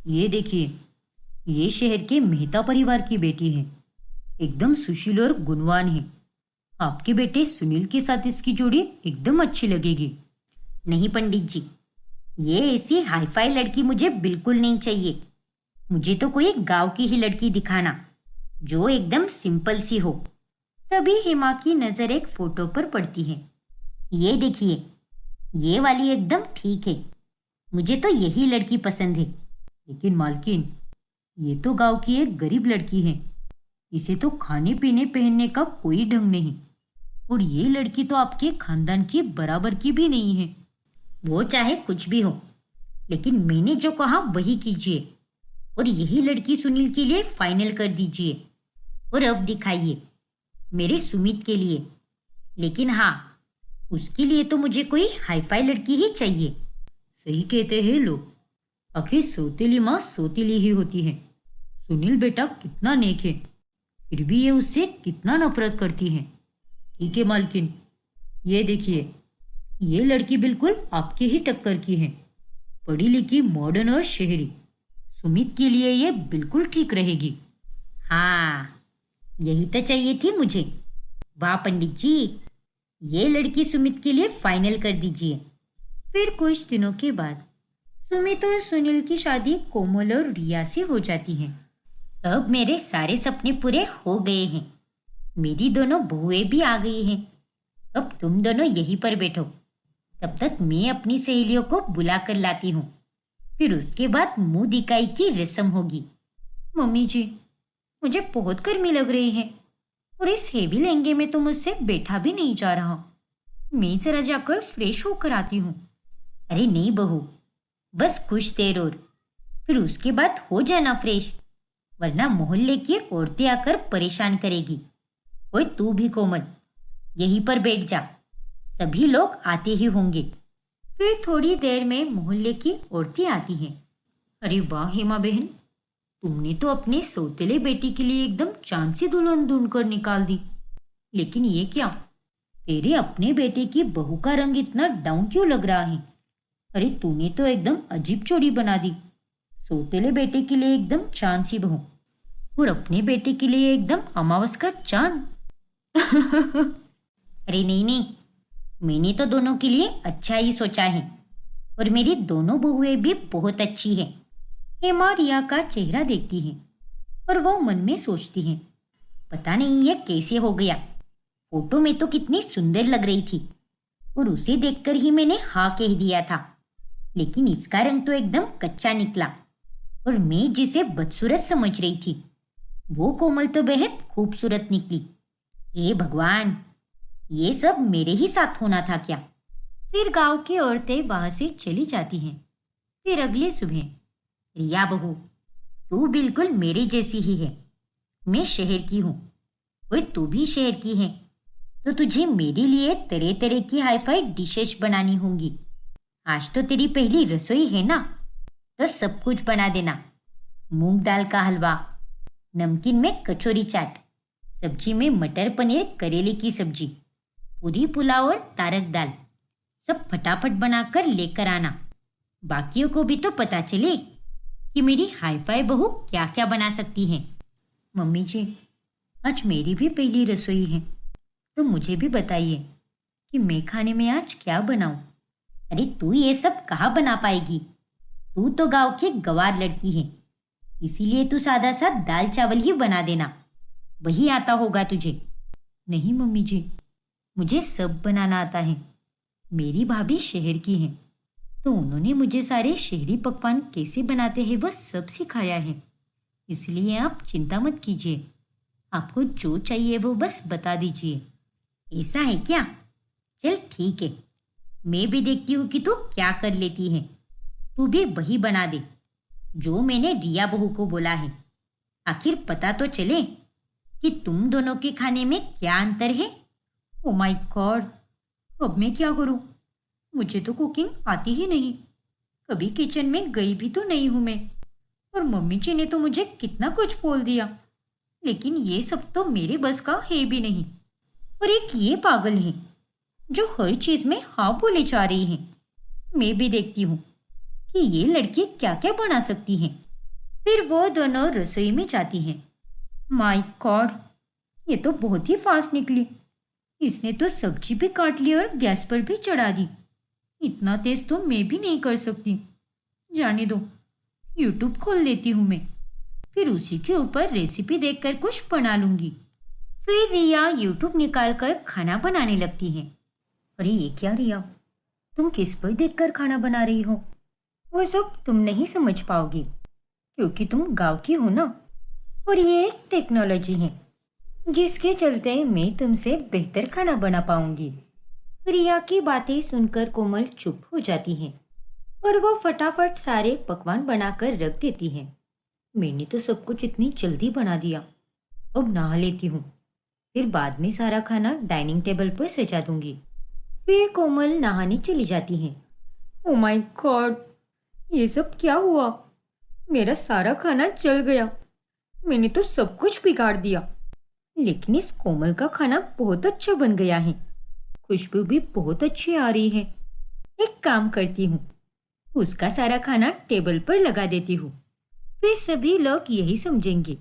ये देखिए, ये शहर के मेहता परिवार की बेटी है, एकदम सुशील और गुणवान है। आपके बेटे सुनील के साथ इसकी जोड़ी एकदम अच्छी लगेगी। नहीं पंडित जी, ये ऐसी हाईफाई लड़की मुझे बिल्कुल नहीं चाहिए। मुझे तो कोई गांव की ही लड़की दिखाना, जो एकदम सिंपल सी हो। तभी हेमा की नजर एक फोटो पर पड़ती है। ये देखिए, ये वाली एकदम ठीक है। मुझे तो यही लड़की पसंद है। लेकिन मालकिन, ये तो गांव की एक गरीब लड़की है, इसे तो खाने पीने पहनने का कोई ढंग नहीं। और ये लड़की तो आपके खानदान की बराबर की भी नहीं है। वो चाहे कुछ भी हो, लेकिन मैंने जो कहा वही कीजिए और यही लड़की सुनील के लिए फाइनल कर दीजिए। और अब दिखाइए मेरे सुमित के लिए। लेकिन हाँ, उसके लिए तो मुझे कोई हाईफाई लड़की ही चाहिए। सही कहते हैं लोग, आखिर सौतेली माँ सौतेली ही होती है। सुनील बेटा कितना नेक है, फिर भी ये उससे कितना नफरत करती है। ठीक है मालकिन, ये देखिए, ये लड़की बिल्कुल आपके ही टक्कर की है, पढ़ी लिखी, मॉडर्न और शहरी। सुमित के लिए ये बिल्कुल ठीक रहेगी। हाँ, यही तो चाहिए थी मुझे। वाह पंडित जी, ये लड़की सुमित के लिए फाइनल कर दीजिए। फिर कुछ दिनों के बाद सुमित और सुनील की शादी कोमल और रिया से हो जाती है। अब मेरे सारे सपने पूरे हो गए हैं। मेरी दोनों बहुएं भी आ गई हैं। अब तुम दोनों यहीं पर बैठो, तब तक मैं अपनी सहेलियों को बुला कर लाती हूँ। फिर उसके बाद मुंह दिखाई की रस्म होगी। मम्मी जी, मुझे बहुत गर्मी लग रही है और इस हेवी लहंगे में तो मुझसे बैठा भी नहीं जा रहा। मैं जरा जाकर फ्रेश होकर आती हूँ। अरे नहीं बहू, बस कुछ देर और, फिर उसके बाद हो जाना फ्रेश, वरना मोहल्ले की औरतें आकर परेशान करेगी। ओए तू भी कोमल, यहीं पर बैठ जा, सभी लोग आते ही होंगे। फिर थोड़ी देर में मोहल्ले की औरतें आती हैं। अरे वाह हेमा बहन, तुमने तो अपने सौतेले बेटी के लिए एकदम चांद सी दुल्हन ढूंढ कर निकाल दी। लेकिन ये क्या, तेरे अपने बेटे की बहू का रंग इतना डाउन क्यों लग रहा है? अरे तूने तो एकदम अजीब जोड़ी बना दी। सौतेले बेटे के लिए एकदम चांद सी बहू और अपने बेटे के लिए एकदम अमावस का चांद। अरे नहीं नहीं, मैंने तो दोनों के लिए अच्छा ही सोचा है और मेरी दोनों बहुएं भी बहुत अच्छी हैं। हेमा रिया का चेहरा देखती है और वो मन में सोचती है, पता नहीं ये कैसे हो गया। फोटो में तो कितनी सुंदर लग रही थी और उसे देखकर ही मैंने हाँ कह दिया था, लेकिन इसका रंग तो एकदम कच्चा निकला और मैं जिसे बदसूरत समझ रही थी वो कोमल तो बेहद खूबसूरत निकली। हे भगवान, ये सब मेरे ही साथ होना था क्या? फिर गांव की औरतें वहां से चली जाती हैं। फिर अगली सुबह, रिया बहू, तू बिल्कुल मेरे जैसी ही है। मैं शहर की हूँ और तू भी शहर की है, तो तुझे मेरे लिए तरह तरह की हाईफाई डिशेस बनानी होंगी। आज तो तेरी पहली रसोई है ना, तो सब कुछ बना देना। मूंग दाल का हलवा, नमकीन में कचौरी चाट, सब्जी में मटर पनीर करेले की सब्जी, पूरी पुलाव और तारक दाल, सब फटाफट बनाकर लेकर आना। बाकियों को भी तो पता चले कि मेरी हाई फाई बहू क्या क्या बना सकती है। मम्मी जी, आज मेरी भी पहली रसोई है, तो मुझे भी बताइए कि मैं खाने में आज क्या बनाऊं। अरे तू ये सब कहाँ बना पाएगी? तू तो गांव की गंवार लड़की है, इसीलिए तू सादा सा दाल चावल ही बना देना, वही आता होगा तुझे। नहीं मम्मी जी, मुझे सब बनाना आता है। मेरी भाभी शहर की है, तो उन्होंने मुझे सारे शहरी पकवान कैसे बनाते हैं वह सब सिखाया है। इसलिए आप चिंता मत कीजिए, आपको जो चाहिए वो बस बता दीजिए। ऐसा है क्या? चल ठीक है, मैं भी देखती हूँ कि तू क्या कर लेती है। तू भी वही बना दे जो मैंने रिया बहू को बोला है। आखिर पता तो चले कि तुम दोनों के खाने में क्या अंतर है। ओ माय गॉड, अब मैं क्या करूं? मुझे तो कुकिंग आती ही नहीं, कभी किचन में गई भी तो नहीं हूं मैं। और मम्मी जी ने तो मुझे कितना कुछ बोल दिया, लेकिन ये सब तो मेरे बस का है भी नहीं। और एक ये पागल है जो हर चीज में हाँ बोले जा रही है। मैं भी देखती हूँ कि ये लड़की क्या क्या बना सकती हैं। फिर वो दोनों रसोई में जाती हैं। माय गॉड, ये तो बहुत ही फास्ट निकली। इसने तो सब्जी भी काट ली और गैस पर भी चढ़ा दी। इतना तेज तो मैं भी नहीं कर सकती। जाने दो, यूट्यूब खोल लेती हूँ मैं, फिर उसी के ऊपर रेसिपी देखकर कुछ बना लूंगी। फिर रिया यूट्यूब निकाल कर खाना बनाने लगती है। अरे ये क्या रिया, तुम किस पर देखकर खाना बना रही हो? वो सब तुम नहीं समझ पाओगी, क्योंकि तुम गांव की हो ना। और ये एक टेक्नोलॉजी है जिसके चलते मैं तुमसे बेहतर खाना बना पाऊंगी। रिया की बातें सुनकर कोमल चुप हो जाती है और वो फटाफट सारे पकवान बनाकर रख देती है। मैंने तो सब कुछ इतनी जल्दी बना दिया, अब नहा लेती हूँ, फिर बाद में सारा खाना डाइनिंग टेबल पर सजा दूंगी। फिर कोमल नहाने चली जाती है। ओ माय गॉड, ये सब क्या हुआ? मेरा सारा खाना जल गया। मैंने तो सब कुछ बिगाड़ दिया। लेकिन इस कोमल का खाना बहुत अच्छा बन गया है, खुशबू भी बहुत अच्छी आ रही है। एक काम करती हूँ, उसका सारा खाना टेबल पर लगा देती हूँ, फिर सभी लोग यही समझेंगे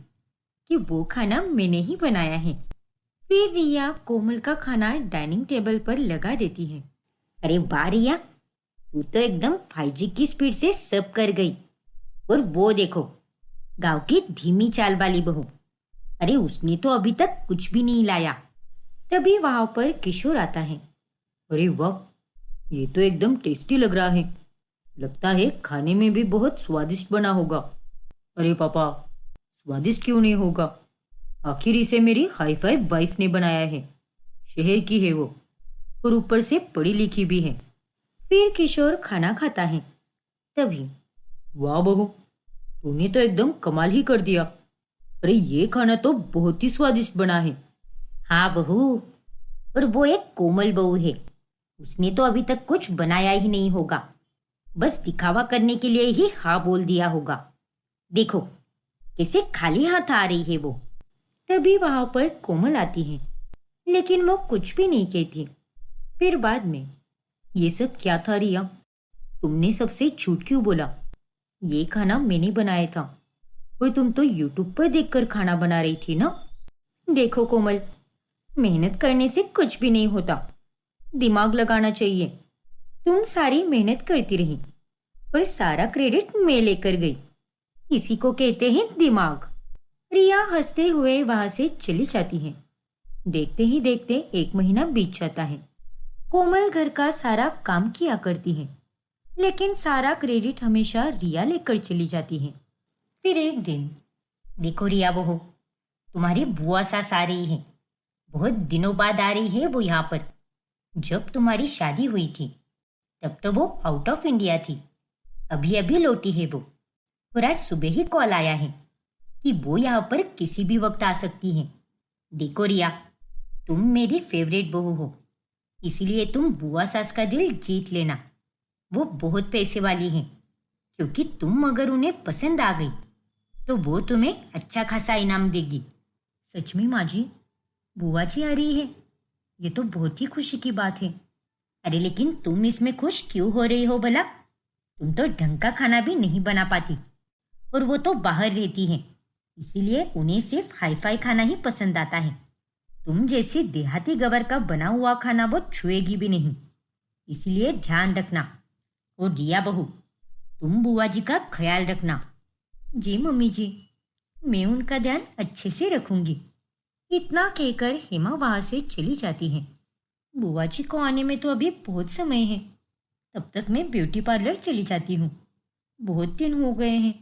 कि वो खाना मैंने ही बनाया है। फिर रिया कोमल का खाना डाइनिंग टेबल पर लगा देती है। अरे वाह रिया, तू तो एकदम 5G की स्पीड से सब कर गई। और वो देखो, गांव की धीमी चाल वाली बहू, अरे उसने तो अभी तक कुछ भी नहीं लाया। तभी वहां पर किशोर आता है। अरे वाह, ये तो एकदम टेस्टी लग रहा है। लगता है खाने में भी बहुत स्वादिष्ट बना होगा। अरे पापा, स्वादिष्ट क्यों नहीं होगा? आखिर इसे मेरी हाई फाई वाइफ ने बनाया है। शहर की है वो, और ऊपर से पढ़ी लिखी भी है। फिर किशोर खाना खाता है। तभी, वाह बहू, तूने तो एकदम कमाल ही कर दिया। अरे ये खाना तो बहुत ही स्वादिष्ट बना है। हाँ बहू, और वो एक कोमल बहू है, उसने तो अभी तक कुछ बनाया ही नहीं होगा, बस दिखावा करने के लिए ही हाँ बोल दिया होगा। देखो कैसे खाली हाथ आ रही है वो। तभी वहां पर कोमल आती है, लेकिन वो कुछ भी नहीं कहती। फिर बाद में, ये सब क्या था रिया? तुमने सबसे झूठ क्यों बोला? ये खाना मैंने बनाया था, और तुम तो यूट्यूब पर देखकर खाना बना रही थी ना। देखो कोमल, मेहनत करने से कुछ भी नहीं होता, दिमाग लगाना चाहिए। तुम सारी मेहनत करती रही और सारा क्रेडिट मैं लेकर गई, इसी को कहते हैं दिमाग। रिया हंसते हुए वहां से चली जाती है। देखते ही देखते 1 महीना बीत जाता है। कोमल घर का सारा काम किया करती है, लेकिन सारा क्रेडिट हमेशा रिया लेकर चली जाती है। फिर एक दिन, देखो रिया बहू, तुम्हारी बुआ सास आ रही है। बहुत दिनों बाद आ रही है वो यहाँ पर। जब तुम्हारी शादी हुई थी तब तो वो आउट ऑफ इंडिया थी, अभी अभी लौटी है वो। और आज सुबह ही कॉल आया है कि वो यहाँ पर किसी भी वक्त आ सकती है। देखो रिया, तुम मेरी फेवरेट बहू हो, इसलिए तुम बुआ सास का दिल जीत लेना। वो बहुत पैसे वाली हैं, क्योंकि तुम अगर उन्हें पसंद आ गई तो वो तुम्हें अच्छा खासा इनाम देगी। सच में माँ जी, बुआ जी आ रही है? ये तो बहुत ही खुशी की बात है। अरे लेकिन तुम इसमें खुश क्यों हो रही हो भला? तुम तो ढंग का खाना भी नहीं बना पाती, और वो तो बाहर रहती हैं, इसीलिए उन्हें सिर्फ हाई फाई खाना ही पसंद आता है। तुम जैसी देहाती गवर का बना हुआ खाना वो छुएगी भी नहीं। इसीलिए ध्यान रखना। और रिया बहू, तुम बुआ जी का ख्याल रखना। जी मम्मी जी, मैं उनका ध्यान अच्छे से रखूंगी। इतना कहकर हेमा वहां से चली जाती है। बुआ जी को आने में तो अभी बहुत समय है। तब तक मैं ब्यूटी पार्लर चली जाती हूँ। बहुत दिन हो गए हैं,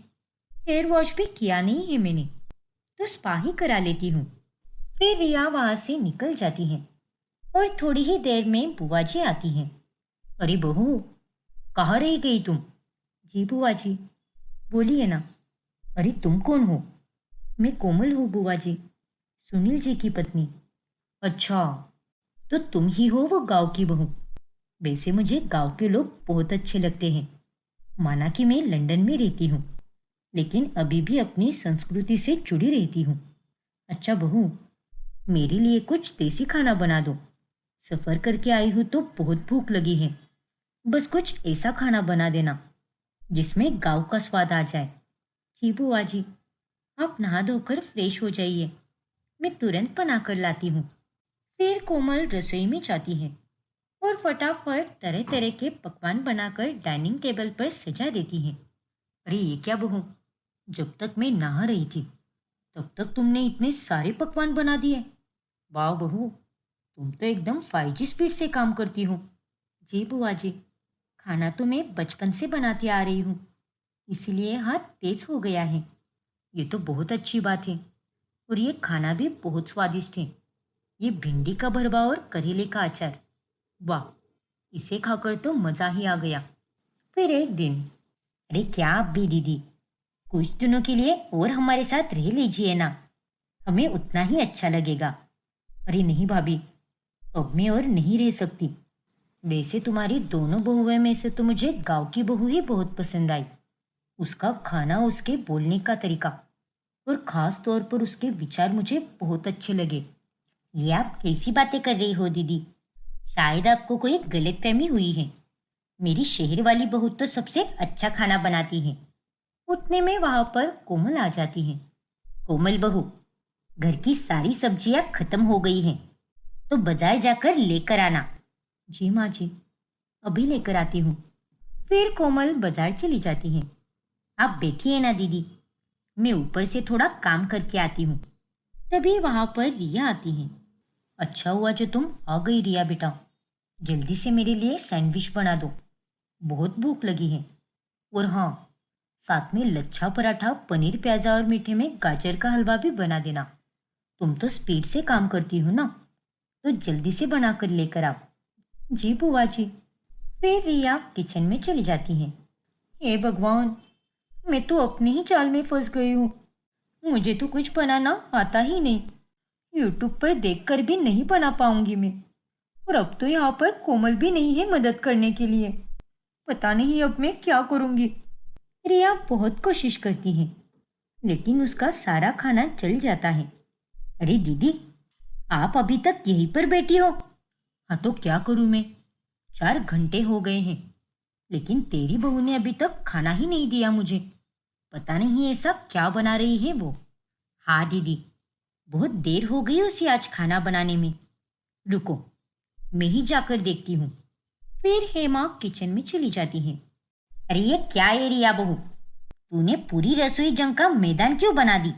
हेयर वॉश भी किया नहीं है मैंने, तो स्पा ही करा लेती हूँ। फिर रिया वहां से निकल जाती है और थोड़ी ही देर में बुआ जी आती हैं। अरे बहू, कहाँ रह गई तुम? जी बुआ जी। बोलिए ना। अरे तुम कौन हो? मैं कोमल हूँ बुआ जी, सुनील जी की पत्नी। अच्छा, तो तुम ही हो वो गांव की बहू। वैसे मुझे गांव के लोग बहुत अच्छे लगते हैं। माना कि मैं लंदन में रहती हूँ, लेकिन अभी भी अपनी संस्कृति से जुड़ी रहती हूँ। अच्छा बहू, मेरे लिए कुछ देसी खाना बना दो। सफ़र करके आई हूँ तो बहुत भूख लगी है। बस कुछ ऐसा खाना बना देना जिसमें गांव का स्वाद आ जाए। जी बुआ जी, आप नहा धोकर फ्रेश हो जाइए, मैं तुरंत बना कर लाती हूँ। फिर कोमल रसोई में जाती है और फटाफट तरह तरह के पकवान बनाकर डाइनिंग टेबल पर सजा देती है। अरे ये क्या बहू, जब तक मैं नहा रही थी तब तक तुमने इतने सारे पकवान बना दिए। वाह बहू, तुम तो एकदम 5G स्पीड से काम करती हो। जी बुआ जी, खाना तो मैं बचपन से बनाती आ रही हूँ, इसीलिए हाथ तेज हो गया है। ये तो बहुत अच्छी बात है, और ये खाना भी बहुत स्वादिष्ट है। ये भिंडी का भरवा और करेले का अचार, वाह, इसे खाकर तो मज़ा ही आ गया। फिर एक दिन, अरे क्या आप भी दीदी, कुछ दिनों के लिए और हमारे साथ रह लीजिए ना, हमें उतना ही अच्छा लगेगा। अरे नहीं भाभी, अब मैं और नहीं रह सकती। वैसे तुम्हारी दोनों बहुएं में से तो मुझे गांव की बहू ही बहुत पसंद आई। उसका खाना, उसके बोलने का तरीका, और खास तौर पर उसके विचार मुझे बहुत अच्छे लगे। ये आप कैसी बातें कर रही हो दीदी? शायद आपको कोई गलतफहमी हुई है। मेरी शहर वाली बहू तो सबसे अच्छा खाना बनाती है। उतने में वहां पर कोमल आ जाती है। कोमल बहू, घर की सारी सब्जियां खत्म हो गई हैं, तो बाजार जाकर लेकर आना। जी माँ जी, अभी लेकर आती हूँ। फिर कोमल बाजार चली जाती है। आप बैठिए ना दीदी, मैं ऊपर से थोड़ा काम करके आती हूँ। तभी वहां पर रिया आती है। अच्छा हुआ जो तुम आ गई रिया बेटा, जल्दी से मेरे लिए सैंडविच बना दो, बहुत भूख लगी है। और हाँ, साथ में लच्छा पराठा, पनीर प्याजा और मीठे में गाजर का हलवा भी बना देना। तुम तो स्पीड से काम करती हो ना, तो जल्दी से बना कर लेकर आओ। जी बुआ जी। फिर रिया किचन में चली जाती है। हे भगवान, मैं तो अपने ही जाल में फंस गई हूँ। मुझे तो कुछ बनाना आता ही नहीं। यूट्यूब पर देखकर भी नहीं बना पाऊंगी मैं। और अब तो यहाँ पर कोमल भी नहीं है मदद करने के लिए। पता नहीं अब मैं क्या करूंगी। रिया बहुत कोशिश करती है, लेकिन उसका सारा खाना जल जाता है। अरे दीदी, आप अभी तक यहीं पर बैठी हो? हाँ तो क्या करूं मैं, 4 घंटे हो गए हैं, लेकिन तेरी बहू ने अभी तक खाना ही नहीं दिया मुझे। पता नहीं ऐसा क्या बना रही है वो। हाँ दीदी, बहुत देर हो गई उसे आज खाना बनाने में। रुको, मैं ही जाकर देखती हूँ। फिर हेमा किचन में चली जाती है। अरे ये क्या है रिया बहू, तूने पूरी रसोई जंग का मैदान क्यों बना दी?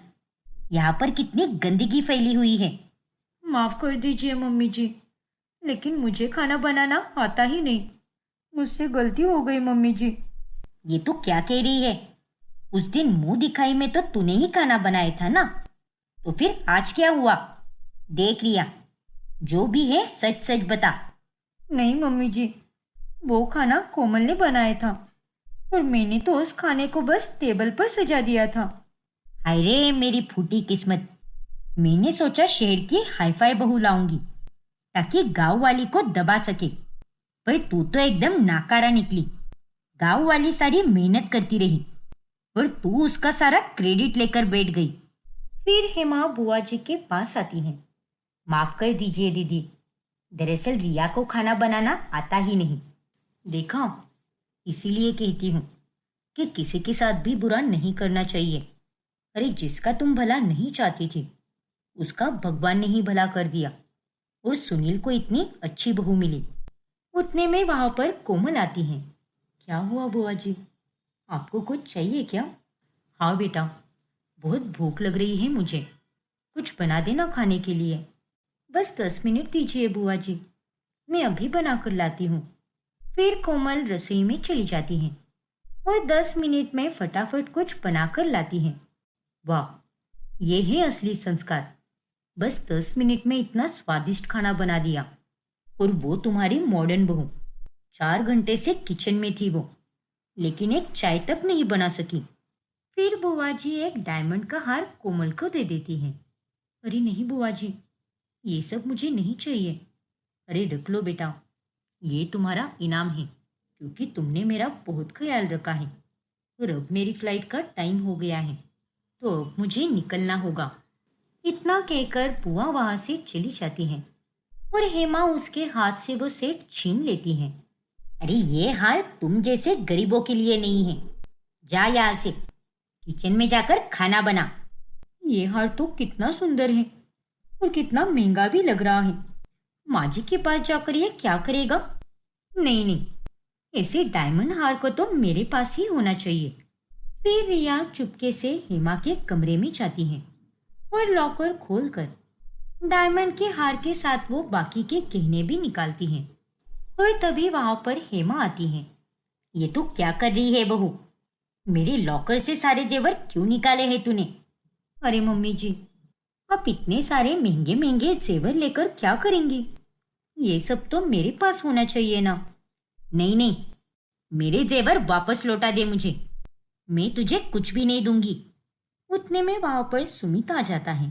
यहाँ पर कितनी गंदगी फैली हुई है। माफ कर दीजिए मम्मी जी, लेकिन मुझे खाना बनाना आता ही नहीं। मुझसे गलती हो गई मम्मी जी। ये तो क्या कह रही है? उस दिन मुंह दिखाई में तो तूने ही खाना बनाया था ना, तो फिर आज क्या हुआ? देख रिया, जो भी है सच सच बता। नहीं मम्मी जी, वो खाना कोमल ने बनाया था, और मैंने तो उस खाने को बस टेबल पर सजा दिया था। हाय रे मेरी फूटी किस्मत, मैंने सोचा शहर की हाईफाई बहू लाऊंगी ताकि गांव वाली को दबा सके, पर तू तो एकदम नाकारा निकली। गांव वाली सारी मेहनत करती रही और तू उसका सारा क्रेडिट लेकर बैठ गई। फिर हेमा बुआ जी के पास आती है। माफ कर दीजिए दीदी, दरअसल रिया को खाना बनाना आता ही नहीं। देखा, इसीलिए कहती हूँ कि किसी के साथ भी बुरा नहीं करना चाहिए। अरे जिसका तुम भला नहीं चाहती थी उसका भगवान ने ही भला कर दिया और सुनील को इतनी अच्छी बहू मिली। उतने में वहां पर कोमल आती है। क्या हुआ बुआ जी, आपको कुछ चाहिए क्या? हाँ बेटा, बहुत भूख लग रही है मुझे, कुछ बना देना खाने के लिए। बस 10 मिनट दीजिए बुआ जी, मैं अभी बना कर लाती हूँ। फिर कोमल रसोई में चली जाती है और 10 मिनट में फटाफट कुछ बनाकर लाती है। वाह, ये है असली संस्कार। बस 10 मिनट में इतना स्वादिष्ट खाना बना दिया। और वो तुम्हारी मॉडर्न बहू, 4 घंटे से किचन में थी वो, लेकिन एक चाय तक नहीं बना सकी। फिर बुआ जी एक डायमंड का हार कोमल को दे देती हैं। अरे नहीं बुआ जी, ये सब मुझे नहीं चाहिए। अरे रख लो बेटा, ये तुम्हारा इनाम है, क्योंकि तुमने मेरा बहुत ख्याल रखा है। और अब मेरी फ्लाइट का टाइम हो गया है, तो अब मुझे निकलना होगा। इतना कहकर बुआ वहां से चली जाती है और हेमा उसके हाथ से वो सेट छीन लेती है। अरे ये हार तुम जैसे गरीबों के लिए नहीं है, जा यहाँ से, किचन में जाकर खाना बना। ये हार तो कितना सुंदर है और कितना महंगा भी लग रहा है। माँ जी के पास जाकर ये क्या करेगा? नहीं नहीं, ऐसे डायमंड हार को तो मेरे पास ही होना चाहिए। फिर रिया चुपके से हेमा के कमरे में जाती है और लॉकर खोलकर डायमंड के हार के साथ वो बाकी के गहने भी निकालती हैं। और तभी वहां पर हेमा आती है। ये तो क्या कर रही है बहू? मेरे लॉकर से सारे जेवर क्यों निकाले हैं तूने? अरे मम्मी जी, आप इतने सारे महंगे महंगे जेवर लेकर क्या करेंगी? ये सब तो मेरे पास होना चाहिए ना। नहीं नहीं, मेरे जेवर वापस लौटा दे मुझे, मैं तुझे कुछ भी नहीं दूंगी। उतने में वहां पर सुमित आ जाता है।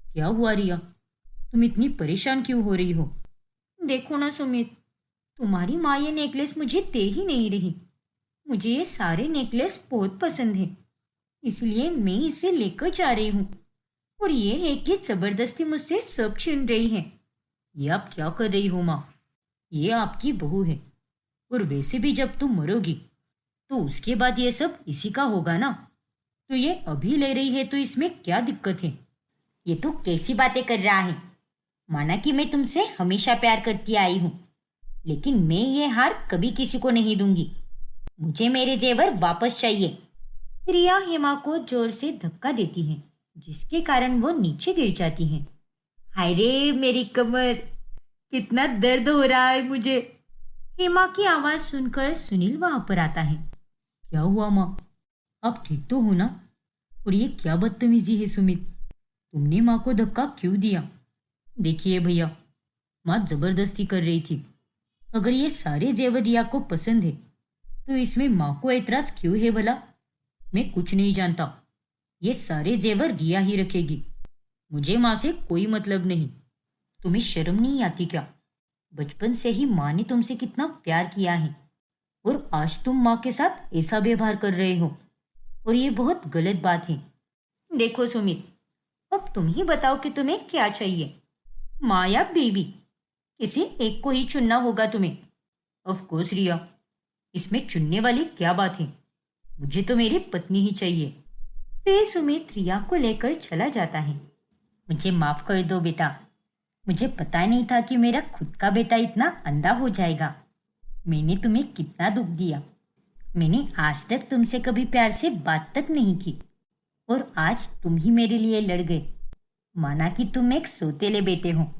क्या हुआ रिया, तुम इतनी परेशान क्यों हो रही हो? देखो ना सुमित, तुम्हारी माँ ये नेकलेस मुझे दे ही नहीं रही। मुझे ये सारे नेकलेस बहुत पसंद है, इसलिए मैं इसे लेकर जा रही हूँ। और ये है कि जबरदस्ती मुझसे सब छीन रही है। ये आप क्या कर रही हो माँ? ये आपकी बहू है, और वैसे भी जब तुम मरोगी तो उसके बाद ये सब इसी का होगा ना। तो ये अभी ले रही है तो इसमें क्या दिक्कत है? ये तो कैसी बातें कर रहा है? माना कि मैं तुमसे हमेशा प्यार करती आई हूँ, लेकिन मैं ये हार कभी किसी को नहीं दूंगी। मुझे मेरे जेवर वापस चाहिए। रिया हेमा को जोर से धक्का देती है, जिसके कारण वो नीचे गिर जाती है। हाय रे मेरी कमर, कितना दर्द हो रहा है मुझे। हेमा की आवाज सुनकर सुनील वहां पर आता है। क्या हुआ माँ, आप ठीक तो हो ना? और ये क्या बदतमीजी है सुमित, तुमने माँ को धक्का क्यों दिया? देखिए भैया, माँ जबरदस्ती कर रही थी। अगर ये सारे जेवर रिया को पसंद है तो इसमें माँ को ऐतराज क्यों है भला? मैं कुछ नहीं जानता, ये सारे जेवर रिया ही रखेगी, मुझे माँ से कोई मतलब नहीं। तुम्हें शर्म नहीं आती क्या? बचपन से ही माँ ने तुमसे कितना प्यार किया है, और आज तुम माँ के साथ ऐसा व्यवहार कर रहे हो, और ये बहुत गलत बात है। देखो सुमित, अब तुम ही बताओ कि तुम्हें क्या चाहिए, माँ या बेबी? किसी एक को ही चुनना होगा तुम्हें। ऑफ कोर्स रिया, इसमें चुनने वाली क्या बात है? मुझे तो मेरी पत्नी ही चाहिए। फिर सुमित रिया को लेकर चला जाता है। मुझे माफ कर दो बेटा, मुझे पता नहीं था कि मेरा खुद का बेटा इतना अंधा हो जाएगा। मैंने तुम्हें कितना दुख दिया। मैंने आज तक तुमसे कभी प्यार से बात तक नहीं की, और आज तुम ही मेरे लिए लड़ गए। माना कि तुम एक सौतेले बेटे हो,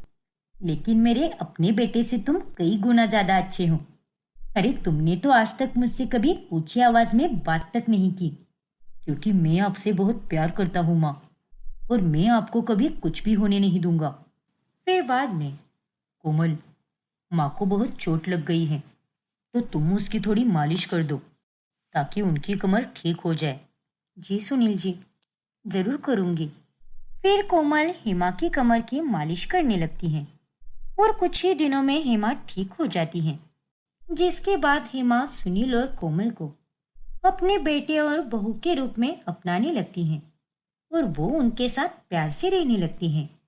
लेकिन मेरे अपने बेटे से तुम कई गुना ज्यादा अच्छे हो। अरे तुमने तो आज तक मुझसे कभी ऊंची आवाज में बात तक नहीं की, क्योंकि मैं आपसे बहुत प्यार करता हूँ माँ, और मैं आपको कभी कुछ भी होने नहीं दूंगा। फिर बाद में, कोमल, माँ को बहुत चोट लग गई है, तो तुम उसकी थोड़ी मालिश कर दो ताकि उनकी कमर ठीक हो जाए। जी सुनील जी, जरूर करूंगी। फिर कोमल हेमा की कमर की मालिश करने लगती है और कुछ ही दिनों में हेमा ठीक हो जाती है। जिसके बाद हेमा सुनील और कोमल को अपने बेटे और बहू के रूप में अपनाने लगती हैं और वो उनके साथ प्यार से रहने लगती हैं।